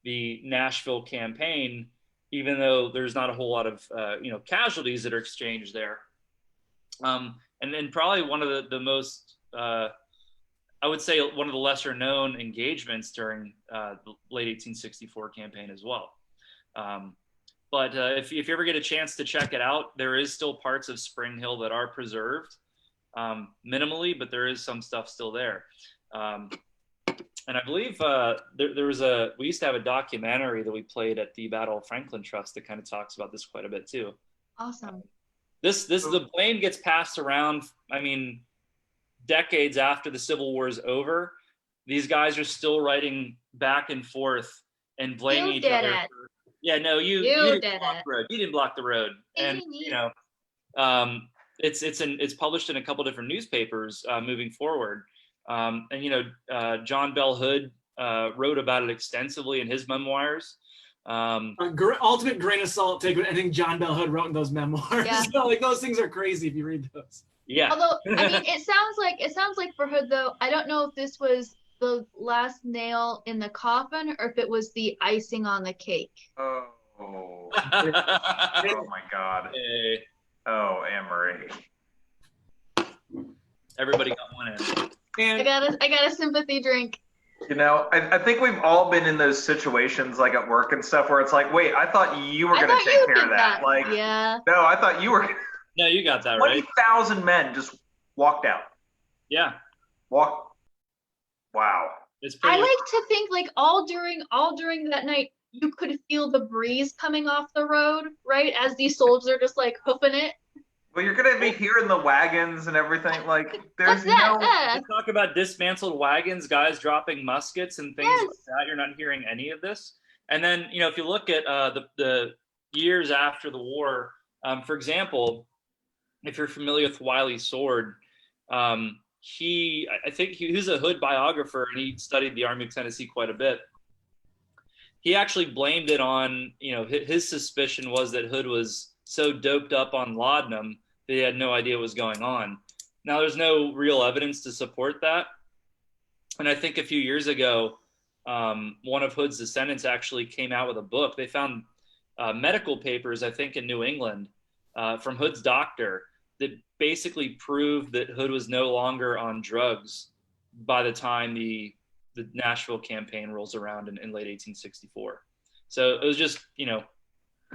the Nashville campaign, even though there's not a whole lot of, you know, casualties that are exchanged there. And then probably one of the most, I would say one of the lesser known engagements during the late 1864 campaign as well. But if you ever get a chance to check it out, there is still parts of Spring Hill that are preserved minimally, but there is some stuff still there. And I believe there was we used to have a documentary that we played at the Battle of Franklin Trust that kind of talks about this quite a bit too. Awesome. The blame gets passed around. I mean, decades after the Civil War is over, these guys are still writing back and forth and blaming each other. Yeah, no, you didn't block the road. You didn't block the road, and it's published in a couple different newspapers moving forward. John Bell Hood wrote about it extensively in his memoirs. Ultimate grain of salt take what I think John Bell Hood wrote in those memoirs. Yeah. Like those things are crazy if you read those. Yeah. Although I mean, it sounds like for Hood though, I don't know if this was the last nail in the coffin or if it was the icing on the cake. Oh. Oh my God. Hey. Oh, Anne-Marie. Everybody got one in. I got a sympathy drink. I think we've all been in those situations, like at work and stuff, where it's like, wait, I thought you were going to take care of that. Like, yeah. No, I thought you were. No, you got that right. 20,000 men just walked out. Yeah. Wow. I like to think like all during that night, you could feel the breeze coming off the road, right? As these soldiers are just like hoofing it. Well, you're going to be hearing the wagons and everything. Like, there's You talk about dismantled wagons, guys dropping muskets and things like that. You're not hearing any of this. And then, if you look at the years after the war, for example, if you're familiar with Wiley Sword, I think he's a Hood biographer and he studied the Army of Tennessee quite a bit. He actually blamed it on, his suspicion was that Hood was so doped up on laudanum that he had no idea what was going on. Now, there's no real evidence to support that. And I think a few years ago, one of Hood's descendants actually came out with a book. They found medical papers, I think, in New England from Hood's doctor that basically proved that Hood was no longer on drugs by the time the Nashville campaign rolls around in late 1864. So it was just,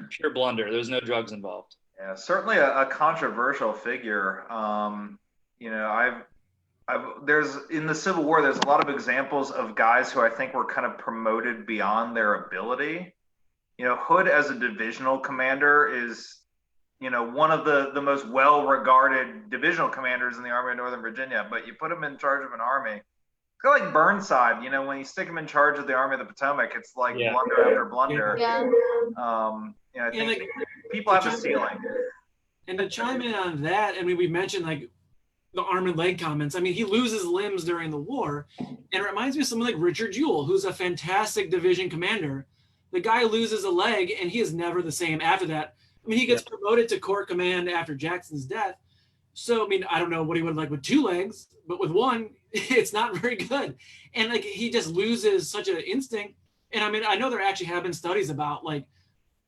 pure blunder. There was no drugs involved. Yeah, certainly a controversial figure. There's in the Civil War, there's a lot of examples of guys who I think were kind of promoted beyond their ability. Hood as a divisional commander is, one of the most well-regarded divisional commanders in the Army of Northern Virginia, but you put him in charge of an army. It's kind of like Burnside, when you stick him in charge of the Army of the Potomac, it's like blunder after blunder. Yeah. I think people have a ceiling. And to chime in on that, I mean, we mentioned like the arm and leg comments. I mean, he loses limbs during the war, and it reminds me of someone like Richard Jubal, who's a fantastic division commander. The guy loses a leg, and he is never the same after that. I mean, he gets promoted to corps command after Jackson's death. So, I mean, I don't know what he would like with two legs, but with one, it's not very good. And like, he just loses such an instinct. And I mean, I know there actually have been studies about like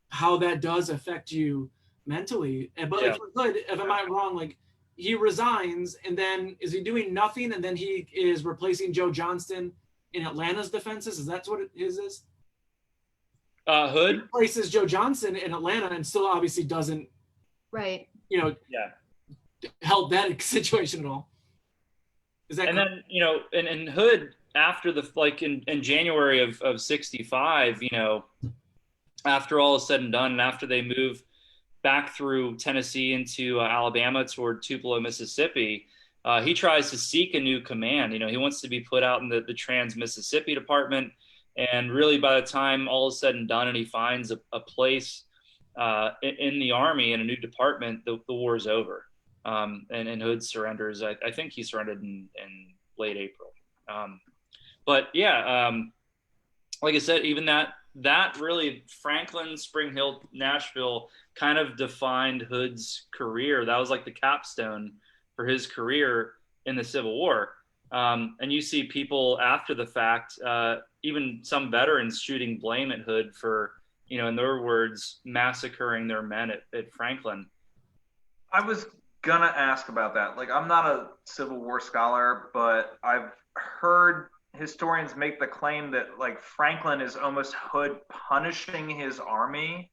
how that does affect you mentally. But like, for Hood, if I'm not wrong, like he resigns and then is he doing nothing? And then he is replacing Joe Johnston in Atlanta's defenses. Is that what it is? Hood he replaces Joe Johnston in Atlanta and still obviously doesn't, help that situation at all. Is that correct? Then, and Hood after in January of 65, after all is said and done, and after they move back through Tennessee into Alabama toward Tupelo, Mississippi, he tries to seek a new command. He wants to be put out in the Trans-Mississippi Department. And really, by the time all is said and done and he finds a place in the Army in a new department, the war is over. And Hood surrenders. I think he surrendered in late April. Like I said, even that really, Franklin, Spring Hill, Nashville kind of defined Hood's career. That was like the capstone for his career in the Civil War. And you see people after the fact, even some veterans shooting blame at Hood for, in their words, massacring their men at Franklin. I was gonna ask about that. Like, I'm not a Civil War scholar, but I've heard historians make the claim that like Franklin is almost Hood punishing his army,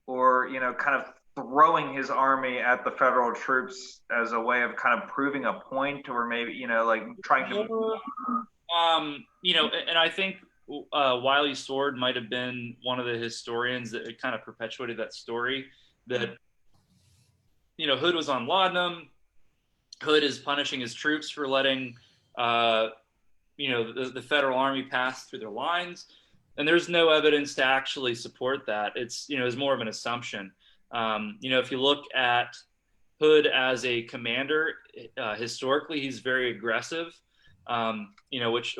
or kind of throwing his army at the federal troops as a way of kind of proving a point, or maybe, you know, like trying to. You know, and I think Wiley Sword might have been one of the historians that kind of perpetuated that story. That, you know, Hood was on laudanum. Hood is punishing his troops for letting, you know, the federal army pass through their lines. And there's no evidence to actually support that. It's, you know, it's more of an assumption. You know, if you look at Hood as a commander, historically, he's very aggressive, you know, which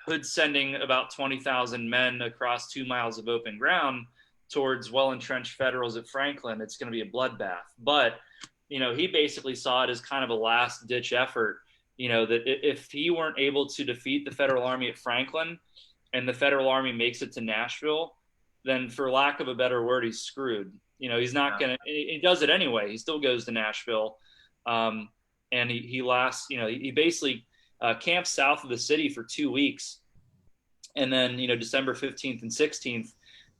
Hood's sending about 20,000 men across 2 miles of open ground towards well-entrenched Federals at Franklin. It's going to be a bloodbath. But, you know, he basically saw it as kind of a last-ditch effort, you know, that if he weren't able to defeat the Federal Army at Franklin, and the Federal Army makes it to Nashville, then for lack of a better word, he's screwed. You know, he's not going to, he does it anyway. He still goes to Nashville. And he lasts, you know, he basically camps south of the city for 2 weeks. And then, you know, December 15th and 16th,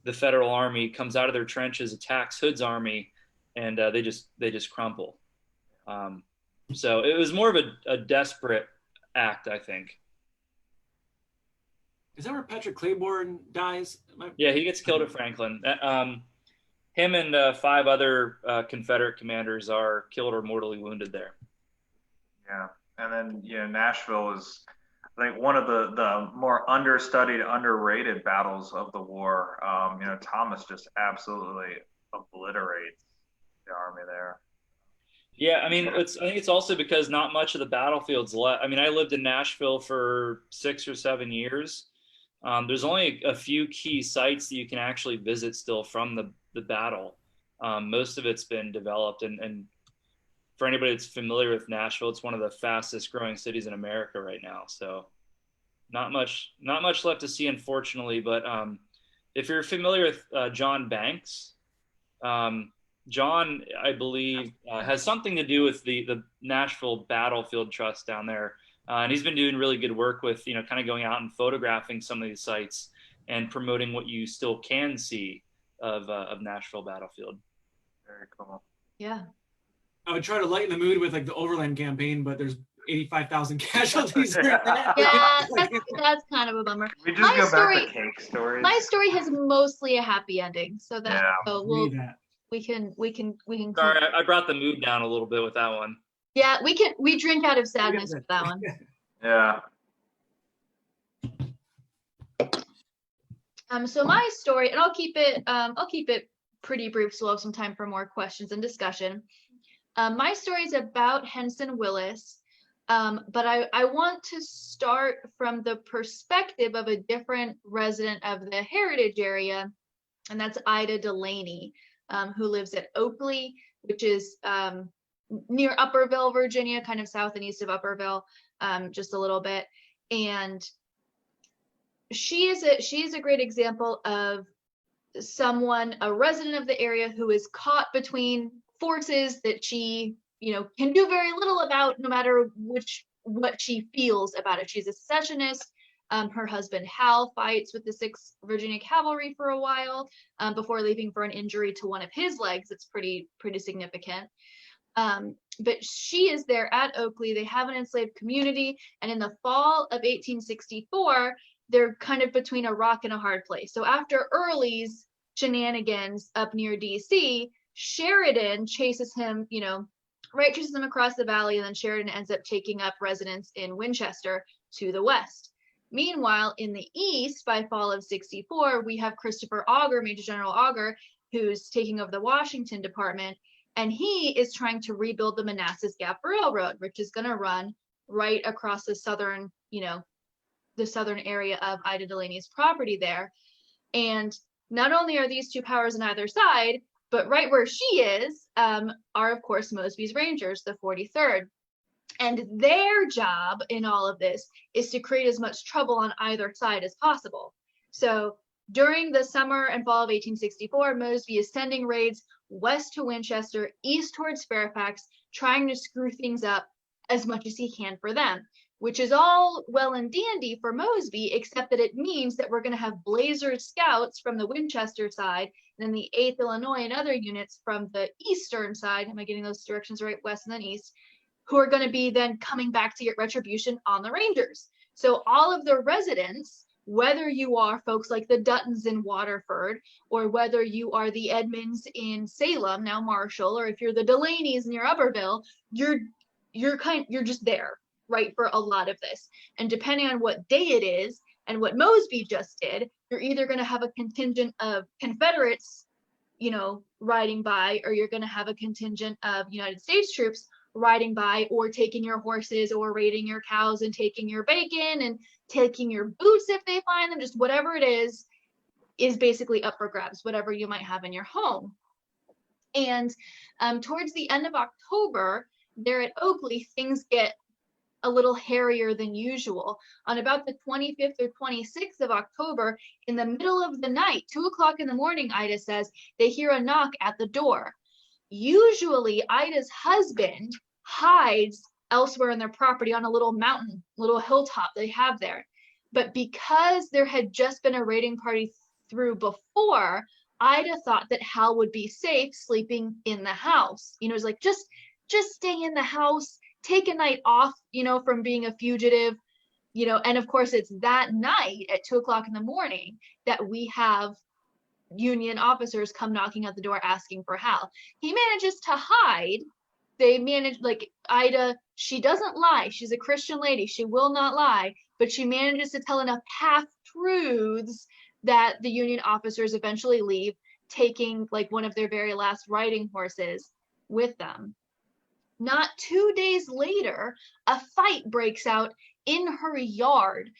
the Federal Army comes out of their trenches, attacks Hood's army, and they just crumple. So it was more of a desperate act, I think. Is that where Patrick Claiborne dies? Yeah, he gets killed at Franklin. Him and 5 other Confederate commanders are killed or mortally wounded there. Yeah, and then, you know, Nashville is, I think, one of the more understudied, underrated battles of the war. You know, Thomas just absolutely obliterates the army there. Yeah, I mean, I think it's also because not much of the battlefield's left. I mean, I lived in Nashville for 6 or 7 years. There's only a few key sites that you can actually visit still from the battle. Most of it's been developed, and for anybody that's familiar with Nashville, it's one of the fastest growing cities in America right now. So not much left to see, unfortunately. But if you're familiar with John Banks, John, I believe, has something to do with the Nashville Battlefield Trust down there. And he's been doing really good work with, you know, kind of going out and photographing some of these sites and promoting what you still can see of Nashville Battlefield. Very cool. Yeah. I would try to lighten the mood with like the Overland campaign, but there's 85,000 casualties. Yeah, that's kind of a bummer. We just go back to cake stories. My story has mostly a happy ending, so that we can. Sorry, I brought the mood down a little bit with that one. Yeah, we drink out of sadness with that one. Yeah. So my story, and I'll keep it pretty brief, so we'll have some time for more questions and discussion. My story is about Henson Willis, but I want to start from the perspective of a different resident of the Heritage area, and that's Ida Delaney, who lives at Oakley, which is near Upperville, Virginia, kind of south and east of Upperville, just a little bit. And she is a great example of someone, a resident of the area, who is caught between forces that she, you know, can do very little about, no matter what she feels about it. She's a secessionist. Her husband Hal fights with the 6th Virginia Cavalry for a while before leaving for an injury to one of his legs. It's pretty significant. But she is there at Oakley. They have an enslaved community, and in the fall of 1864, they're kind of between a rock and a hard place. So after Early's shenanigans up near DC, Sheridan chases him, you know, chases him across the valley, and then Sheridan ends up taking up residence in Winchester to the west. Meanwhile, in the east, by fall of 64, we have Christopher Auger, Major General Auger, who's taking over the Washington Department, and he is trying to rebuild the Manassas Gap Railroad, which is going to run right across the southern, you know, the southern area of Ida Delaney's property there. And not only are these two powers on either side, but right where she is are, of course, Mosby's Rangers, the 43rd. And their job in all of this is to create as much trouble on either side as possible. So during the summer and fall of 1864, Mosby is sending raids west to Winchester, east towards Fairfax, trying to screw things up as much as he can for them, which is all well and dandy for Mosby, except that it means that we're going to have Blazer scouts from the Winchester side, and then the 8th Illinois and other units from the eastern side, am I getting those directions right, west and then east, who are going to be then coming back to get retribution on the Rangers. So all of the residents, whether you are folks like the Duttons in Waterford, or whether you are the Edmonds in Salem, now Marshall, or if you're the Delaney's near Upperville, you're just there, right, for a lot of this. And depending on what day it is and what Mosby just did, you're either going to have a contingent of Confederates, riding by, or you're going to have a contingent of United States troops riding by, or taking your horses, or raiding your cows and taking your bacon and taking your boots if they find them. Just whatever it is basically up for grabs, whatever you might have in your home. And towards the end of October, there at Oakley, things get a little hairier than usual. On about the 25th or 26th of October, in the middle of the night, 2 o'clock in the morning, Ida says, they hear a knock at the door. Usually, Ida's husband hides elsewhere in their property on a little mountain, little hilltop they have there. But because there had just been a raiding party through before, Ida thought that Hal would be safe sleeping in the house. It was like, just stay in the house, take a night off, from being a fugitive, and of course it's that night at 2 o'clock in the morning that we have Union officers come knocking at the door asking for Hal. He manages to hide. They manage, Ida, she doesn't lie. She's a Christian lady. She will not lie, but she manages to tell enough half-truths that the Union officers eventually leave, taking one of their very last riding horses with them. Not 2 days later, a fight breaks out in her yard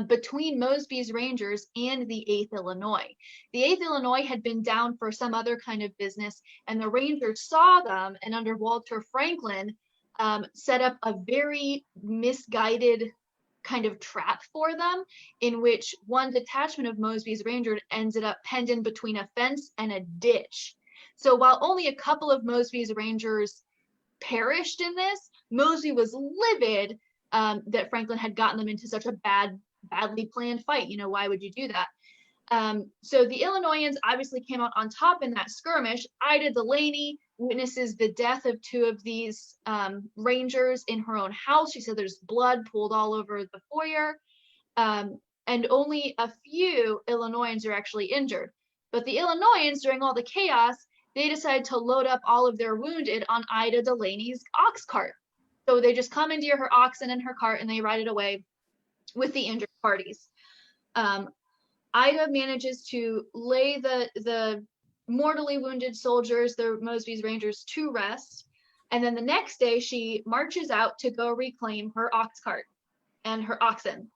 between Mosby's Rangers and the 8th Illinois. The 8th Illinois had been down for some other kind of business, and the Rangers saw them, and under Walter Franklin, set up a very misguided kind of trap for them, in which one detachment of Mosby's Rangers ended up penned in between a fence and a ditch. So while only a couple of Mosby's Rangers perished in this, Mosby was livid that Franklin had gotten them into such a badly planned fight. Why would you do that? So the Illinoisans obviously came out on top in that skirmish. Ida Delaney witnesses the death of 2 of these Rangers in her own house. She said there's blood pooled all over the foyer, and only a few Illinoisans are actually injured. But the Illinoisans, during all the chaos, they decide to load up all of their wounded on Ida Delaney's ox cart. So they just commandeer her oxen and her cart, and they ride it away with the injured parties. Ida manages to lay the mortally wounded soldiers, the Mosby's Rangers, to rest. And then the next day, she marches out to go reclaim her ox cart and her oxen.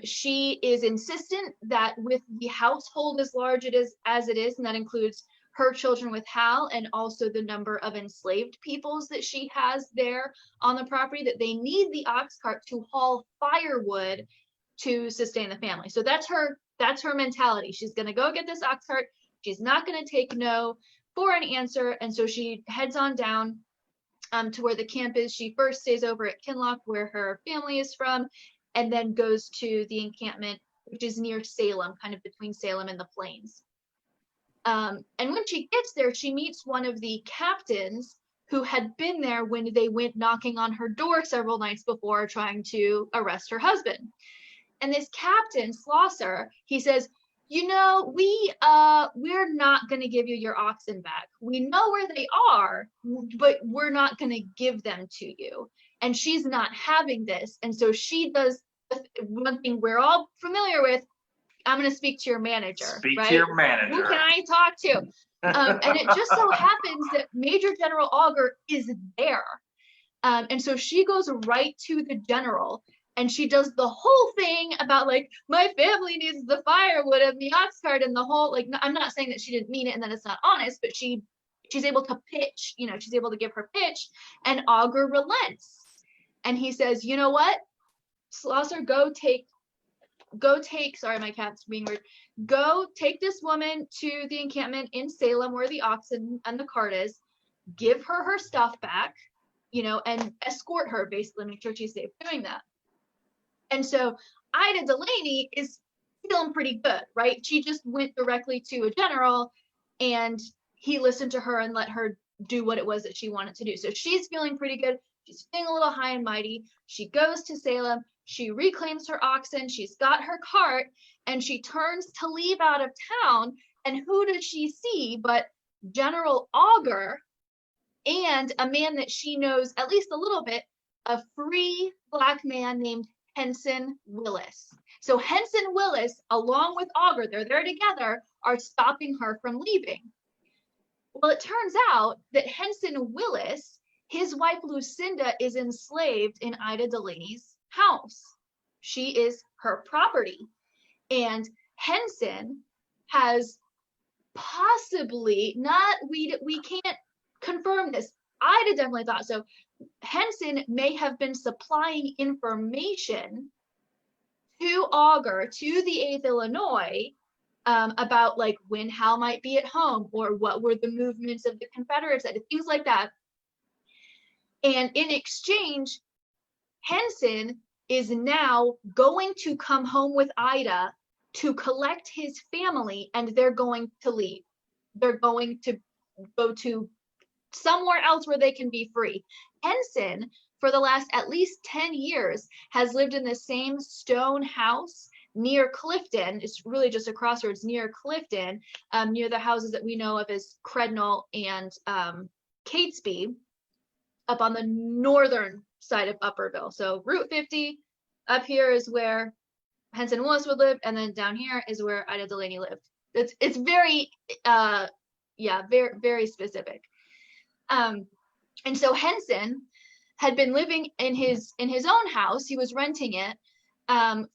She is insistent that with the household as large as it is, and that includes her children with Hal, and also the number of enslaved peoples that she has there on the property, that they need the ox cart to haul firewood to sustain the family. So that's her mentality. She's going to go get this ox cart. She's not going to take no for an answer. And so she heads on down to where the camp is. She first stays over at Kinloch, where her family is from, and then goes to the encampment, which is near Salem, kind of between Salem and the Plains. And when she gets there, she meets one of the captains who had been there when they went knocking on her door several nights before, trying to arrest her husband. And this captain, Slosser, he says, we're not going to give you your oxen back. We know where they are, but we're not going to give them to you. And she's not having this. And so she does one thing we're all familiar with. I'm going to speak to your manager. Speak right? to your manager. Who can I talk to? And it just so happens that Major General Augur is there. And so she goes right to the general, and she does the whole thing about my family needs the firewood and the ox cart and the whole, I'm not saying that she didn't mean it and that it's not honest, but she's able to pitch, she's able to give her pitch, and Augur relents. And he says, you know what? Slosser, go take, sorry, my cat's being weird. Go take this woman to the encampment in Salem where the oxen and the cart is. Give her stuff back. and escort her, basically make sure she's safe doing that. And so Ida Delaney is feeling pretty good, right? She just went directly to a general and he listened to her and let her do what it was that she wanted to do. So she's feeling pretty good. She's feeling a little high and mighty. She goes to Salem. She reclaims her oxen. She's got her cart and she turns to leave out of town. And who does she see but General Augur and a man that she knows at least a little bit, a free Black man named Henson Willis. So Henson Willis, along with Augur, they're there together, are stopping her from leaving. Well, it turns out that Henson Willis, his wife Lucinda, is enslaved in Ida Delaney's house. She is her property. And Henson has possibly not, we can't confirm this. Ida definitely thought so. Henson may have been supplying information to Augur, to the 8th Illinois, about like when Hal might be at home or what were the movements of the Confederates, things like that. And in exchange, Henson is now going to come home with Ida to collect his family, and they're going to leave. They're going to go to somewhere else where they can be free. Henson, for the last at least 10 years, has lived in the same stone house near Clifton. It's really just a crossroads near Clifton, near the houses that we know of as Crednell and Catesby, up on the northern side of Upperville. So Route 50, up here is where Henson Willis would live, and then down here is where Ida Delaney lived. It's very, very, very specific. And so Henson had been living in his own house. He was renting it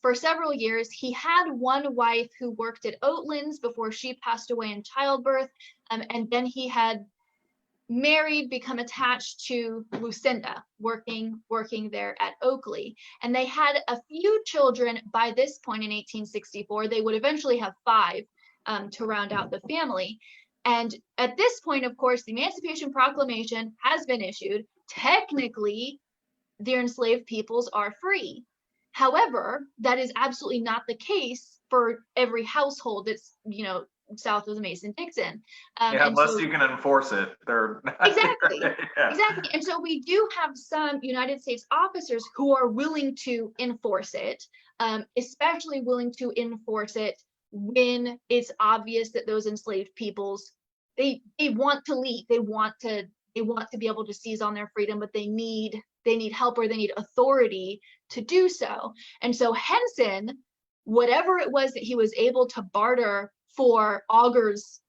for several years. He had one wife who worked at Oatlands before she passed away in childbirth. And then he had married, become attached to Lucinda, working there at Oakley. And they had a few children by this point in 1864. They would eventually have 5 to round out the family. And at this point, of course, the Emancipation Proclamation has been issued. Technically, the enslaved peoples are free. However, that is absolutely not the case for every household that's, south of the Mason-Dixon. Unless you can enforce it. Exactly. Yeah. Exactly. And so we do have some United States officers who are willing to enforce it, especially willing to enforce it when it's obvious that those enslaved peoples, they want to leave. They want to be able to seize on their freedom, but they need help or they need authority to do so. And so Henson, whatever it was that he was able to barter for Augur's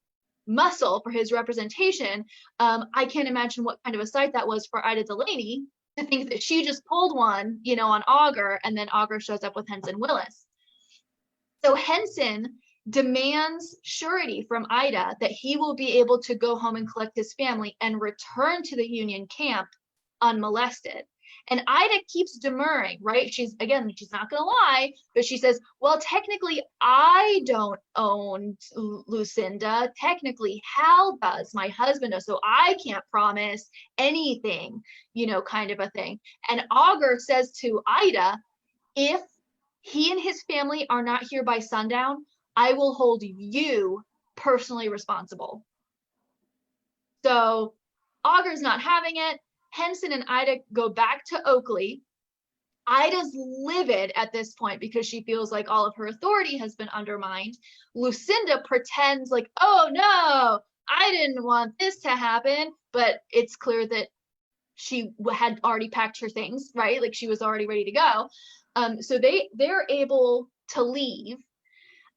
muscle, for his representation, I can't imagine what kind of a sight that was for Ida Delaney to think that she just pulled one, on Augur, and then Augur shows up with Henson Willis. So Henson demands surety from Ida that he will be able to go home and collect his family and return to the Union camp unmolested. And Ida keeps demurring, right? She's not going to lie, but she says, well, technically, I don't own Lucinda. Technically, Hal does, my husband does, so I can't promise anything, kind of a thing. And Augur says to Ida, if he and his family are not here by sundown, I will hold you personally responsible. So Augur's not having it. Henson and Ida go back to Oakley. Ida's livid at this point because she feels like all of her authority has been undermined. Lucinda pretends like, oh no, I didn't want this to happen, but it's clear that she had already packed her things, right? Like she was already ready to go. So they're able to leave.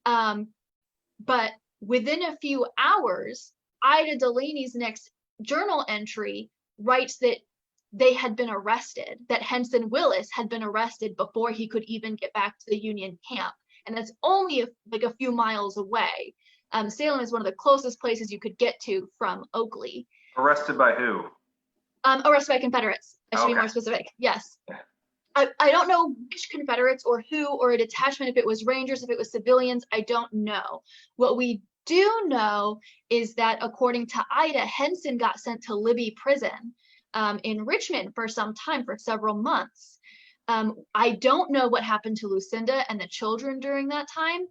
But within a few hours, Ida Delaney's next journal entry writes that they had been arrested, that Henson Willis had been arrested before he could even get back to the Union camp. And that's only a few miles away. Salem is one of the closest places you could get to from Oakley. Arrested by who? Arrested by Confederates. I should be more specific. Yes. I don't know which Confederates or who, or a detachment, if it was Rangers, if it was civilians, I don't know. What we do know is that according to Ida, Henson got sent to Libby prison in Richmond for some time, for several months. I don't know what happened to Lucinda and the children during that time,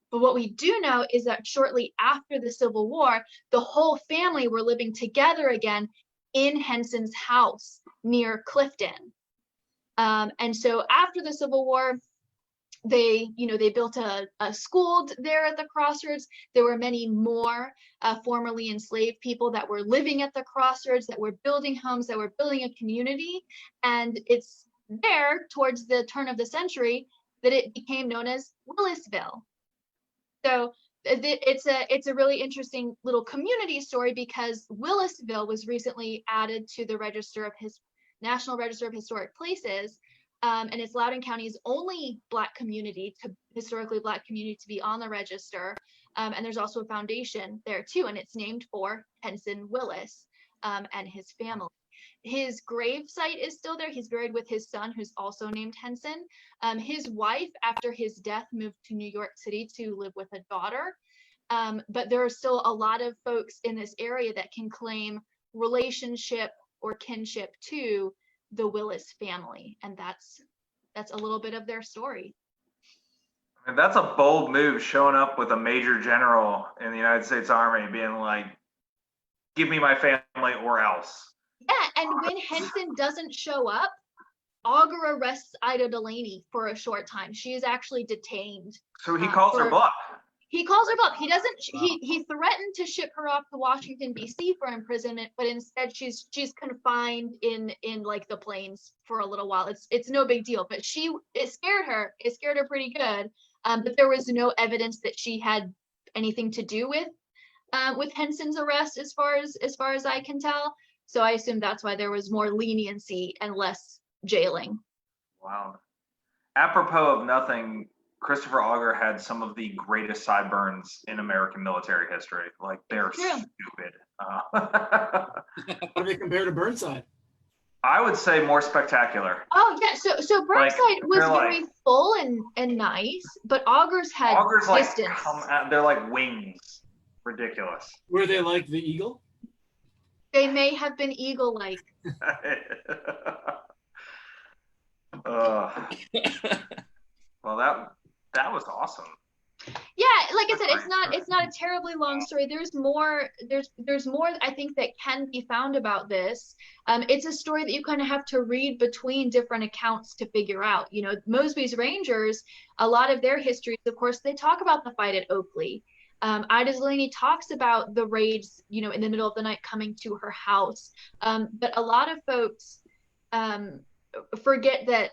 but what we do know is that shortly after the Civil War, the whole family were living together again in Henson's house near Clifton. And so after the Civil War, they built a school there at the crossroads. There were many more formerly enslaved people that were living at the crossroads, that were building homes, that were building a community. And it's there towards the turn of the century that it became known as Willisville. So it's a really interesting little community story, because Willisville was recently added to the National Register of Historic Places, and it's Loudoun County's only historically Black community to be on the register. And there's also a foundation there too, and it's named for Henson Willis and his family. His grave site is still there. He's buried with his son, who's also named Henson. His wife, after his death, moved to New York City to live with a daughter. But there are still a lot of folks in this area that can claim relationship or kinship to the Willis family, and that's a little bit of their story. I mean, that's a bold move, showing up with a major general in the United States Army being like, give me my family or else. Yeah, and when Henson doesn't show up, Augur arrests Ida Delaney for a short time. She is actually detained. So he calls her bluff. He calls her bluff. He doesn't. He threatened to ship her off to Washington D.C. for imprisonment, but instead she's confined in like the plains for a little while. It's no big deal, but it scared her. It scared her pretty good. But there was no evidence that she had anything to do with Henson's arrest, as far as I can tell. So I assume that's why there was more leniency and less jailing. Wow. Apropos of nothing, Christopher Augur had some of the greatest sideburns in American military history. Like, they're stupid. How do they compare to Burnside? I would say more spectacular. Oh yeah, so Burnside was very full and nice, but Augur's had distance. They're like wings. Ridiculous. Were they like the eagle? They may have been eagle-like. Well, that was awesome. Yeah, like I said, it's not a terribly long story. There's more I think that can be found about this. It's a story that you kind of have to read between different accounts to figure out. You know, Mosby's Rangers, a lot of their histories, of course, they talk about the fight at Oakley. Ida Delaney talks about the raids, you know, in the middle of the night coming to her house. But a lot of folks forget that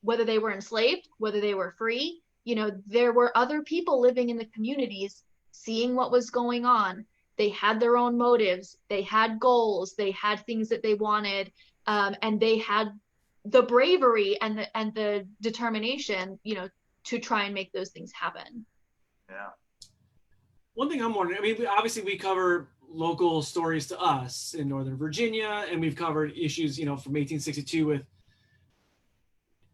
whether they were enslaved, whether they were free, you know, there were other people living in the communities seeing what was going on. They had their own motives, they had goals, they had things that they wanted, and they had the bravery and the determination, you know, to try and make those things happen. Yeah. One thing I'm wondering, I mean, obviously we cover local stories to us in Northern Virginia, and we've covered issues, you know, from 1862 with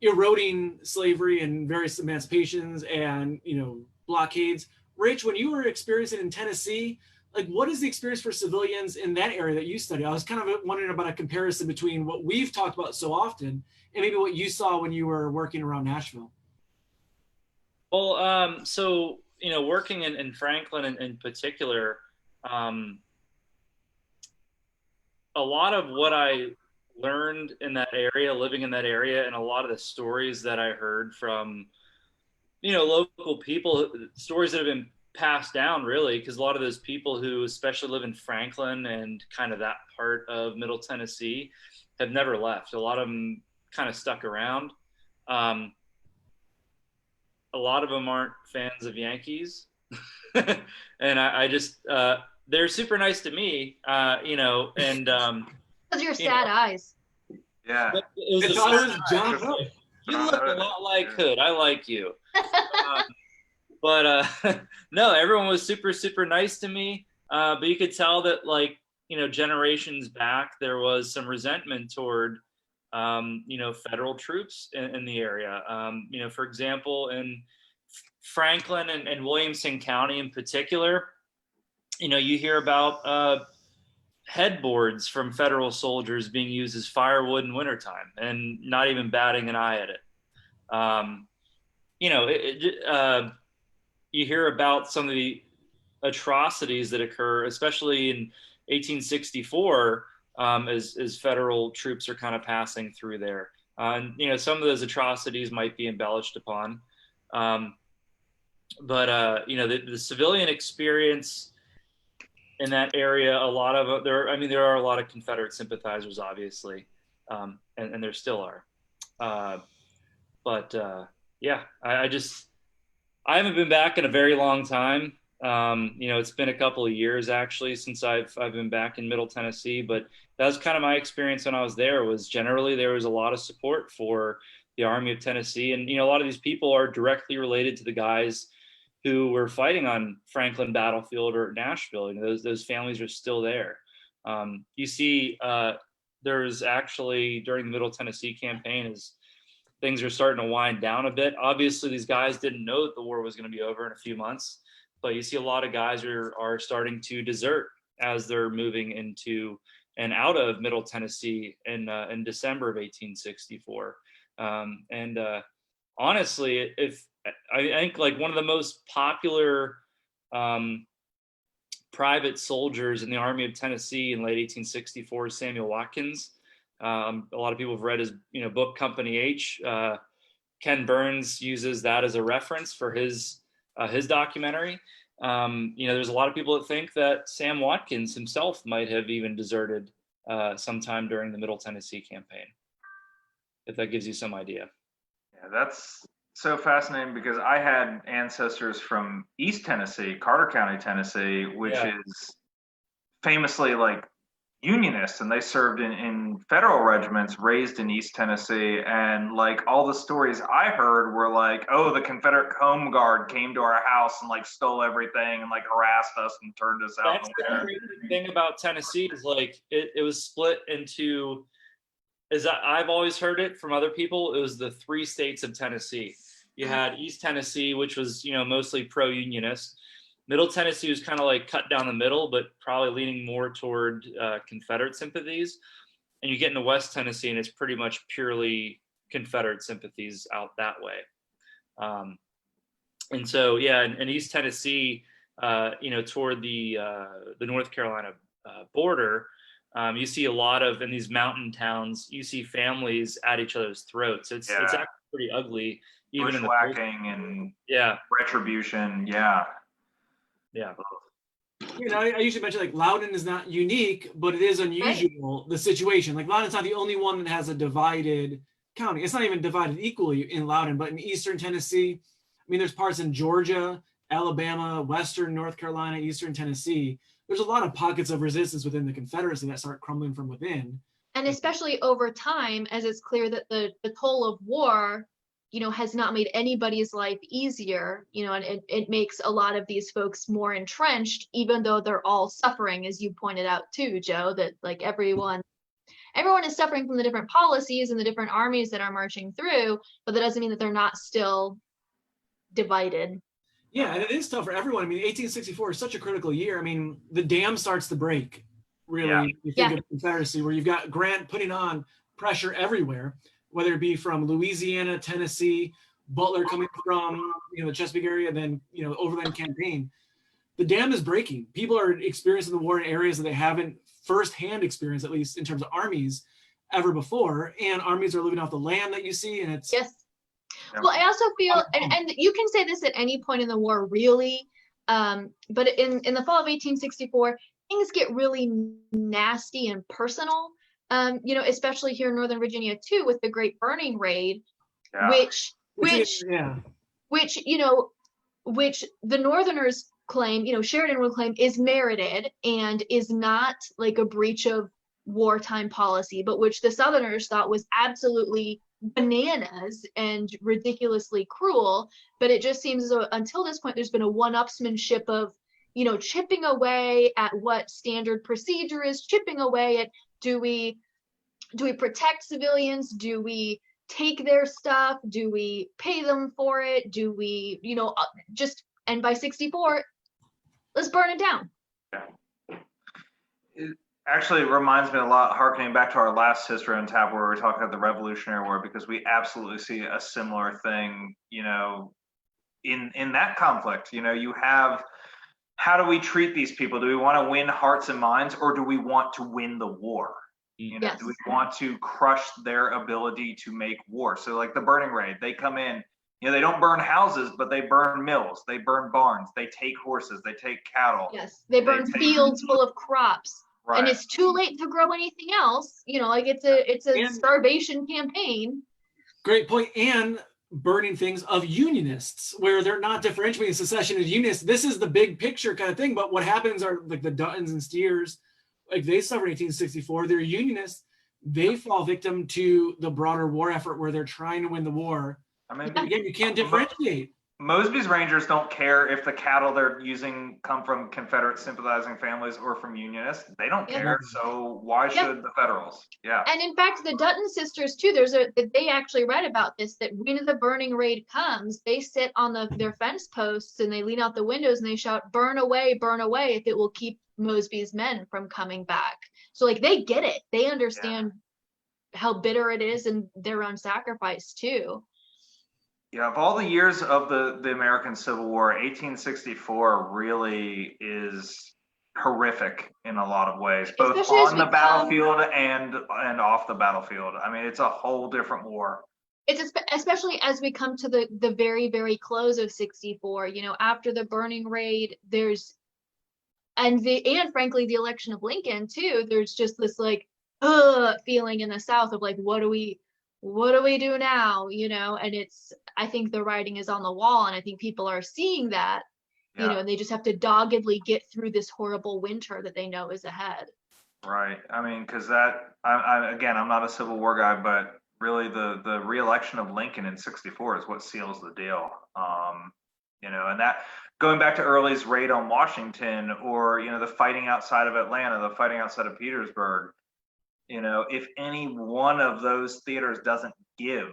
eroding slavery and various emancipations and, you know, blockades. Rich, when you were experiencing in Tennessee, like, what is the experience for civilians in that area that you study? I was kind of wondering about a comparison between what we've talked about so often and maybe what you saw when you were working around Nashville. Well, so, you know, working in Franklin in particular, a lot of what I learned in that area, living in that area, and a lot of the stories that I heard from, you know, local people, stories that have been passed down, really, because a lot of those people who especially live in Franklin and kind of that part of Middle Tennessee have never left. A lot of them kind of stuck around. A lot of them aren't fans of Yankees. And I just, they're super nice to me, you know, and Those are your sad eyes. Yeah. It was John Hood. You look a lot like Hood. I like you. But no, everyone was super, super nice to me. But you could tell that, like, you know, generations back, there was some resentment toward, you know, federal troops in the area. You know, for example, in Franklin and Williamson County in particular, you know, you hear about headboards from federal soldiers being used as firewood in wintertime and not even batting an eye at it. You know, you hear about some of the atrocities that occur, especially in 1864, as federal troops are kind of passing through there. And, you know, some of those atrocities might be embellished upon. But you know, the civilian experience in that area, a lot of there. I mean, there are a lot of Confederate sympathizers, obviously, and there still are. But yeah, I haven't been back in a very long time. You know, it's been a couple of years actually since I've been back in Middle Tennessee, but that was kind of my experience when I was there. Was generally there was a lot of support for the Army of Tennessee, and you know, a lot of these people are directly related to the guys who were fighting on Franklin Battlefield or Nashville. You know, those families are still there. You see, there's actually during the Middle Tennessee campaign, as things are starting to wind down a bit. Obviously, these guys didn't know that the war was going to be over in a few months, but you see a lot of guys are starting to desert as they're moving into and out of Middle Tennessee in December of 1864. And honestly, if I think like one of the most popular private soldiers in the Army of Tennessee in late 1864 is Samuel Watkins. A lot of people have read his book Company H. Ken Burns uses that as a reference for his documentary. There's a lot of people that think that Sam Watkins himself might have even deserted sometime during the Middle Tennessee campaign, if that gives you some idea. Yeah, that's so fascinating because I had ancestors from East Tennessee, Carter County, Tennessee, which is famously like Unionists, and they served in federal regiments raised in East Tennessee. And like all the stories I heard were like, oh, the Confederate Home Guard came to our house and like stole everything and like harassed us and turned us out. That's the crazy thing about Tennessee is like it was split into, as I've always heard it from other people, it was the three states of Tennessee. You had East Tennessee, which was mostly pro-unionist. Middle Tennessee was kind of like cut down the middle, but probably leaning more toward Confederate sympathies. And you get into West Tennessee, and it's pretty much purely Confederate sympathies out that way. And so, yeah, in East Tennessee, toward the North Carolina border, you see a lot of, in these mountain towns, you see families at each other's throats. It's actually pretty ugly. Even bushwhacking and retribution. Yeah. I usually mention like Loudoun is not unique, but it is unusual, the situation. Like Loudoun's not the only one that has a divided county. It's not even divided equally in Loudoun, but in Eastern Tennessee, I mean, there's parts in Georgia, Alabama, Western North Carolina, Eastern Tennessee. There's a lot of pockets of resistance within the Confederacy that start crumbling from within. And especially over time, as it's clear that the toll of war has not made anybody's life easier, and it makes a lot of these folks more entrenched, even though they're all suffering, as you pointed out too, Joe, that like everyone is suffering from the different policies and the different armies that are marching through, but that doesn't mean that they're not still divided. Yeah, and it is tough for everyone. I mean, 1864 is such a critical year. I mean, the dam starts to break, really. You think of the Confederacy, where you've got Grant putting on pressure everywhere, whether it be from Louisiana, Tennessee, Butler coming from the Chesapeake area, then overland campaign. The dam is breaking. People are experiencing the war in areas that they haven't firsthand experienced, at least in terms of armies, ever before. And armies are living off the land that you see, and it's Well, I also feel, and you can say this at any point in the war, really, but in the fall of 1864, things get really nasty and personal. Especially here in Northern Virginia too, with the Great Burning Raid, which the Northerners claim, Sheridan would claim is merited and is not like a breach of wartime policy, but which the Southerners thought was absolutely bananas and ridiculously cruel. But it just seems as though until this point, there's been a one-upsmanship of, chipping away at what standard procedure is, chipping away at, do we protect civilians? Do we take their stuff? Do we pay them for it? Do we, and by 64, let's burn it down. Actually, it reminds me a lot, harkening back to our last History on Tap, where we were talking about the Revolutionary War, because we absolutely see a similar thing, you know, in that conflict. You know, you have, how do we treat these people? Do we want to win hearts and minds, or do we want to win the war? You know, Yes. do we want to crush their ability to make war? So like the burning raid, they come in, you know, they don't burn houses, but they burn mills, they burn barns, they take horses, they take cattle. Yes, they burn fields full of crops. Right. And it's too late to grow anything else. You know, like it's a And- starvation campaign. Great point. And burning things of unionists, where they're not differentiating secession and unionists. This is the big picture kind of thing. But what happens are like the Duttons and Steers, like they suffered in 1864. They're unionists. They fall victim to the broader war effort where they're trying to win the war. I mean, But again, you can't differentiate. Mosby's Rangers don't care if the cattle they're using come from Confederate sympathizing families or from Unionists. They don't Yeah. care. So why should the Federals? Yeah. And in fact, the Dutton sisters too, they actually read about this, that when the burning raid comes, they sit on their fence posts and they lean out the windows and they shout, burn away, if it will keep Mosby's men from coming back. So like they get it. They understand how bitter it is and their own sacrifice too. Yeah, of all the years of the American Civil War, 1864 really is horrific in a lot of ways, both Especially as on we the battlefield and off the battlefield. I mean, it's a whole different war. It's especially as we come to the very, very close of 64, you know, after the burning raid, and frankly, the election of Lincoln too, there's just this like, feeling in the South of like, what do we do now? You know, and I think the writing is on the wall, and I think people are seeing that, you know, and they just have to doggedly get through this horrible winter that they know is ahead. Right. I mean, because I'm not a Civil War guy, but really the re-election of Lincoln in 64 is what seals the deal. You know, and that going back to Early's raid on Washington, or, you know, the fighting outside of Atlanta, the fighting outside of Petersburg, you know, if any one of those theaters doesn't give,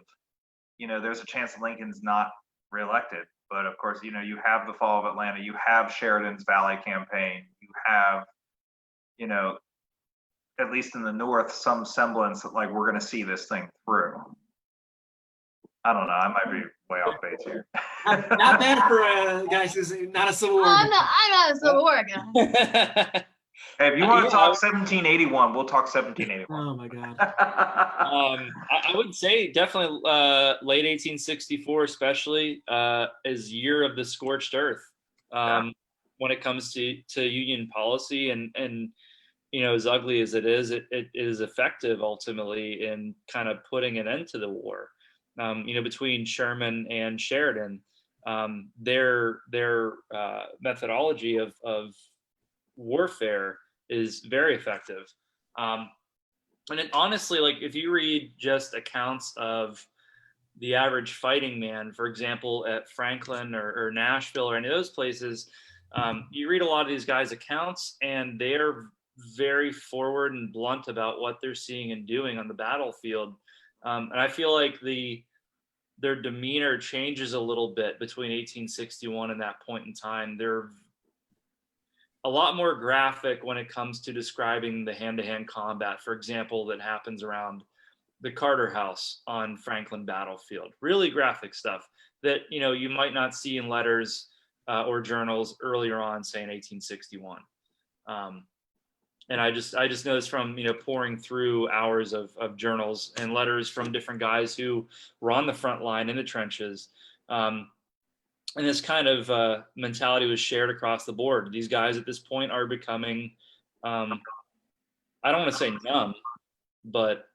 you know, there's a chance Lincoln's not reelected. But of course, you know, you have the fall of Atlanta, you have Sheridan's Valley campaign, you have, you know, at least in the North, some semblance that like we're going to see this thing through. I don't know. I might be way off base here. Not bad for a guy who's not a Civil War. I'm not a Civil War guy. Hey, if you want to talk 1781, we'll talk 1781. Oh my God. I would say definitely late 1864, especially, is year of the scorched earth when it comes to Union policy, and you know, as ugly as it is effective ultimately in kind of putting an end to the war. You know, between Sherman and Sheridan, their methodology of warfare is very effective. And honestly, like if you read just accounts of the average fighting man, for example, at Franklin or Nashville or any of those places, you read a lot of these guys' accounts and they're very forward and blunt about what they're seeing and doing on the battlefield. And I feel like their demeanor changes a little bit between 1861 and that point in time. They're a lot more graphic when it comes to describing the hand-to-hand combat, for example, that happens around the Carter House on Franklin battlefield. Really graphic stuff that, you know, you might not see in letters or journals earlier on, say in 1861. And I just noticed from, you know, pouring through hours of journals and letters from different guys who were on the front line in the trenches. And this kind of mentality was shared across the board. These guys at this point are becoming, I don't want to say numb, but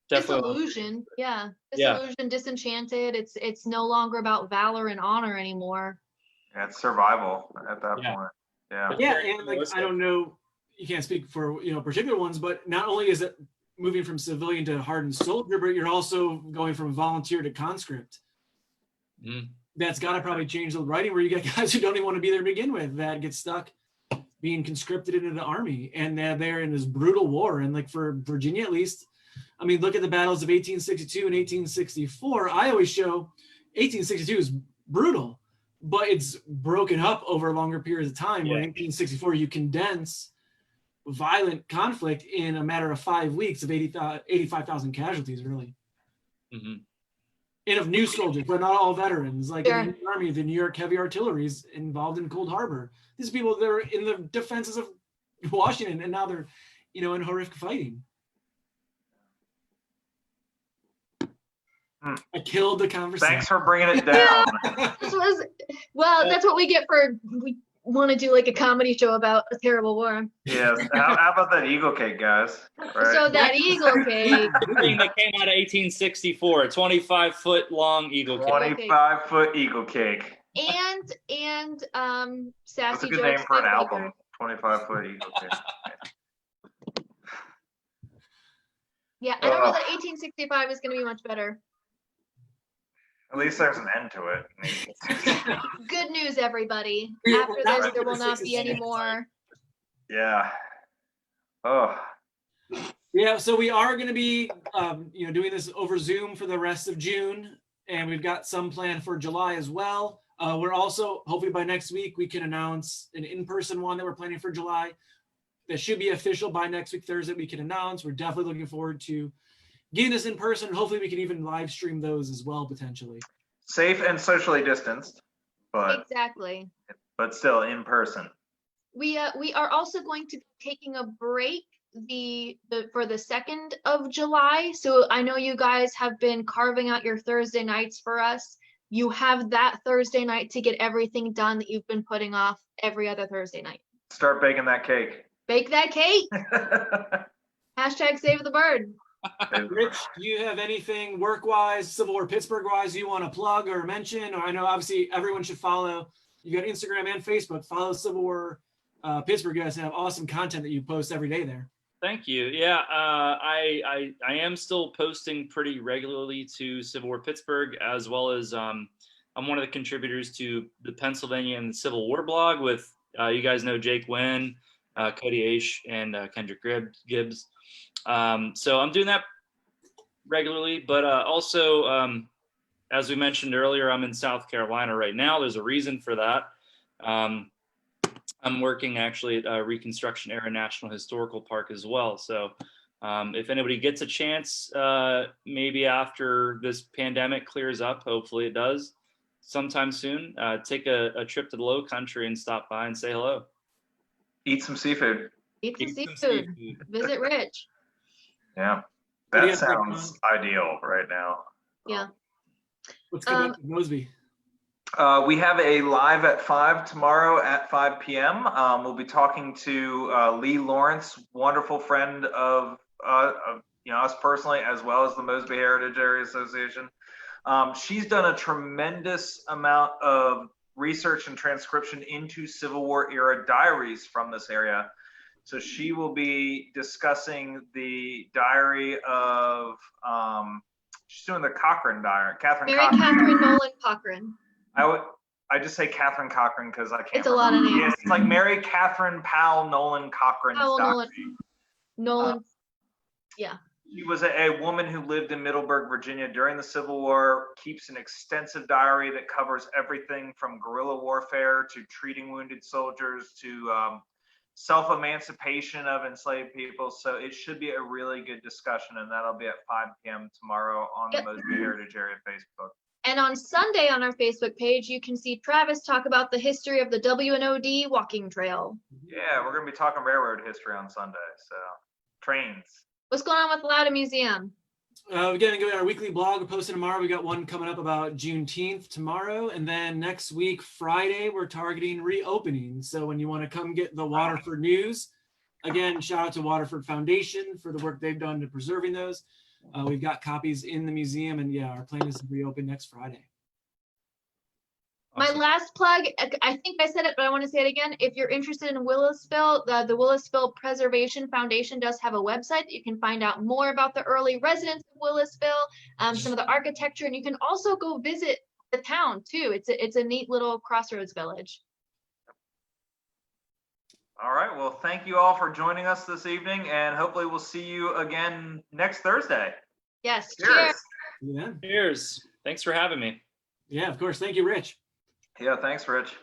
definitely disillusioned. Yeah, disillusioned, disenchanted. It's no longer about valor and honor anymore. Yeah, it's survival at that point. Yeah, and like I don't know, you can't speak for, you know, particular ones, but not only is it moving from civilian to hardened soldier, but you're also going from volunteer to conscript. That's got to probably change the writing, where you get guys who don't even want to be there to begin with, that get stuck being conscripted into the army, and they're in this brutal war. And like for Virginia, at least, I mean, look at the battles of 1862 and 1864. I always show 1862 is brutal, but it's broken up over longer periods of time. Where in 1864 you condense violent conflict in a matter of 5 weeks of 85,000 casualties, really. Mm-hmm. And of new soldiers, but not all veterans. Like Sure. in the Army, the New York Heavy Artillery is involved in Cold Harbor. These people that are in the defenses of Washington, and now they're, in horrific fighting. I killed the conversation. Thanks for bringing it down. That's what we get for we want to do like a comedy show about a terrible war. Yes. How about that eagle cake, guys? Right. So that eagle cake. Thing that came out of 1864, a 25-foot long eagle cake. 25-foot eagle cake. And That's sassy a good jokes name for an by album. 25-foot eagle cake. Yeah, I don't know that 1865 is going to be much better. At least there's an end to it. Good news, everybody. Yeah, After that this, there will was not be any 66. more. Yeah. Oh. Yeah, so we are going to be, doing this over Zoom for the rest of June, and we've got some planned for July as well. We're also, hopefully by next week, we can announce an in-person one that we're planning for July. That should be official by next week, Thursday, we can announce. We're definitely looking forward to getting this in person. Hopefully we can even live stream those as well, potentially. Safe and socially distanced, but Exactly. still in person. We are also going to be taking a break for the 2nd of July. So I know you guys have been carving out your Thursday nights for us. You have that Thursday night to get everything done that you've been putting off every other Thursday night. Start baking that cake. Bake that cake. Hashtag save the bird. Rich, do you have anything work-wise, Civil War Pittsburgh-wise you want to plug or mention? Or I know obviously everyone should follow. You got Instagram and Facebook. Follow Civil War Pittsburgh. You guys have awesome content that you post every day there. Thank you. Yeah, I am still posting pretty regularly to Civil War Pittsburgh, as well as I'm one of the contributors to the Pennsylvania and the Civil War blog with you guys know Jake Wynn, Cody Aish, and Kendrick Gibbs. So I'm doing that regularly, but also, as we mentioned earlier, I'm in South Carolina right now. There's a reason for that. I'm working actually at Reconstruction Era National Historical Park as well. So if anybody gets a chance, maybe after this pandemic clears up, hopefully it does sometime soon, take a trip to the Low Country and stop by and say hello. Eat some seafood. Eat some seafood. Visit Rich. Yeah, that sounds ideal right now. Yeah. What's going on, Mosby? We have a live at 5 tomorrow at 5 p.m. We'll be talking to Lee Lawrence, wonderful friend of us personally, as well as the Mosby Heritage Area Association. She's done a tremendous amount of research and transcription into Civil War era diaries from this area. So she will be discussing the diary of, she's doing the Cochrane diary, Mary Catherine Nolan Cochrane. I just say Catherine Cochrane because I can't It's remember. a lot of names. Yeah, it's like Mary Catherine Powell Nolan Cochrane's diary. Nolan. Yeah. She was a woman who lived in Middleburg, Virginia during the Civil War, keeps an extensive diary that covers everything from guerrilla warfare to treating wounded soldiers to self-emancipation of enslaved people. So it should be a really good discussion, and that'll be at 5 p.m. tomorrow on the Mosby Heritage Area Facebook. And on Sunday on our Facebook page, you can see Travis talk about the history of the W&OD walking trail. Yeah, we're going to be talking railroad history on Sunday, so trains. What's going on with Lauda Museum? We're going to go to our weekly blog. We're posting tomorrow. We got one coming up about Juneteenth tomorrow. And then next week, Friday, we're targeting reopening. So when you want to come get the Waterford news, again, shout out to Waterford Foundation for the work they've done to preserving those. We've got copies in the museum, and yeah, our plan is to reopen next Friday. My last plug, I think I said it, but I want to say it again. If you're interested in Willisville, the Willisville Preservation Foundation does have a website that you can find out more about the early residents of Willisville, some of the architecture, and you can also go visit the town too. It's a neat little crossroads village. All right. Well, thank you all for joining us this evening, and hopefully we'll see you again next Thursday. Yes. Cheers. Yeah. Cheers. Thanks for having me. Yeah, of course. Thank you, Rich. Yeah, thanks, Rich.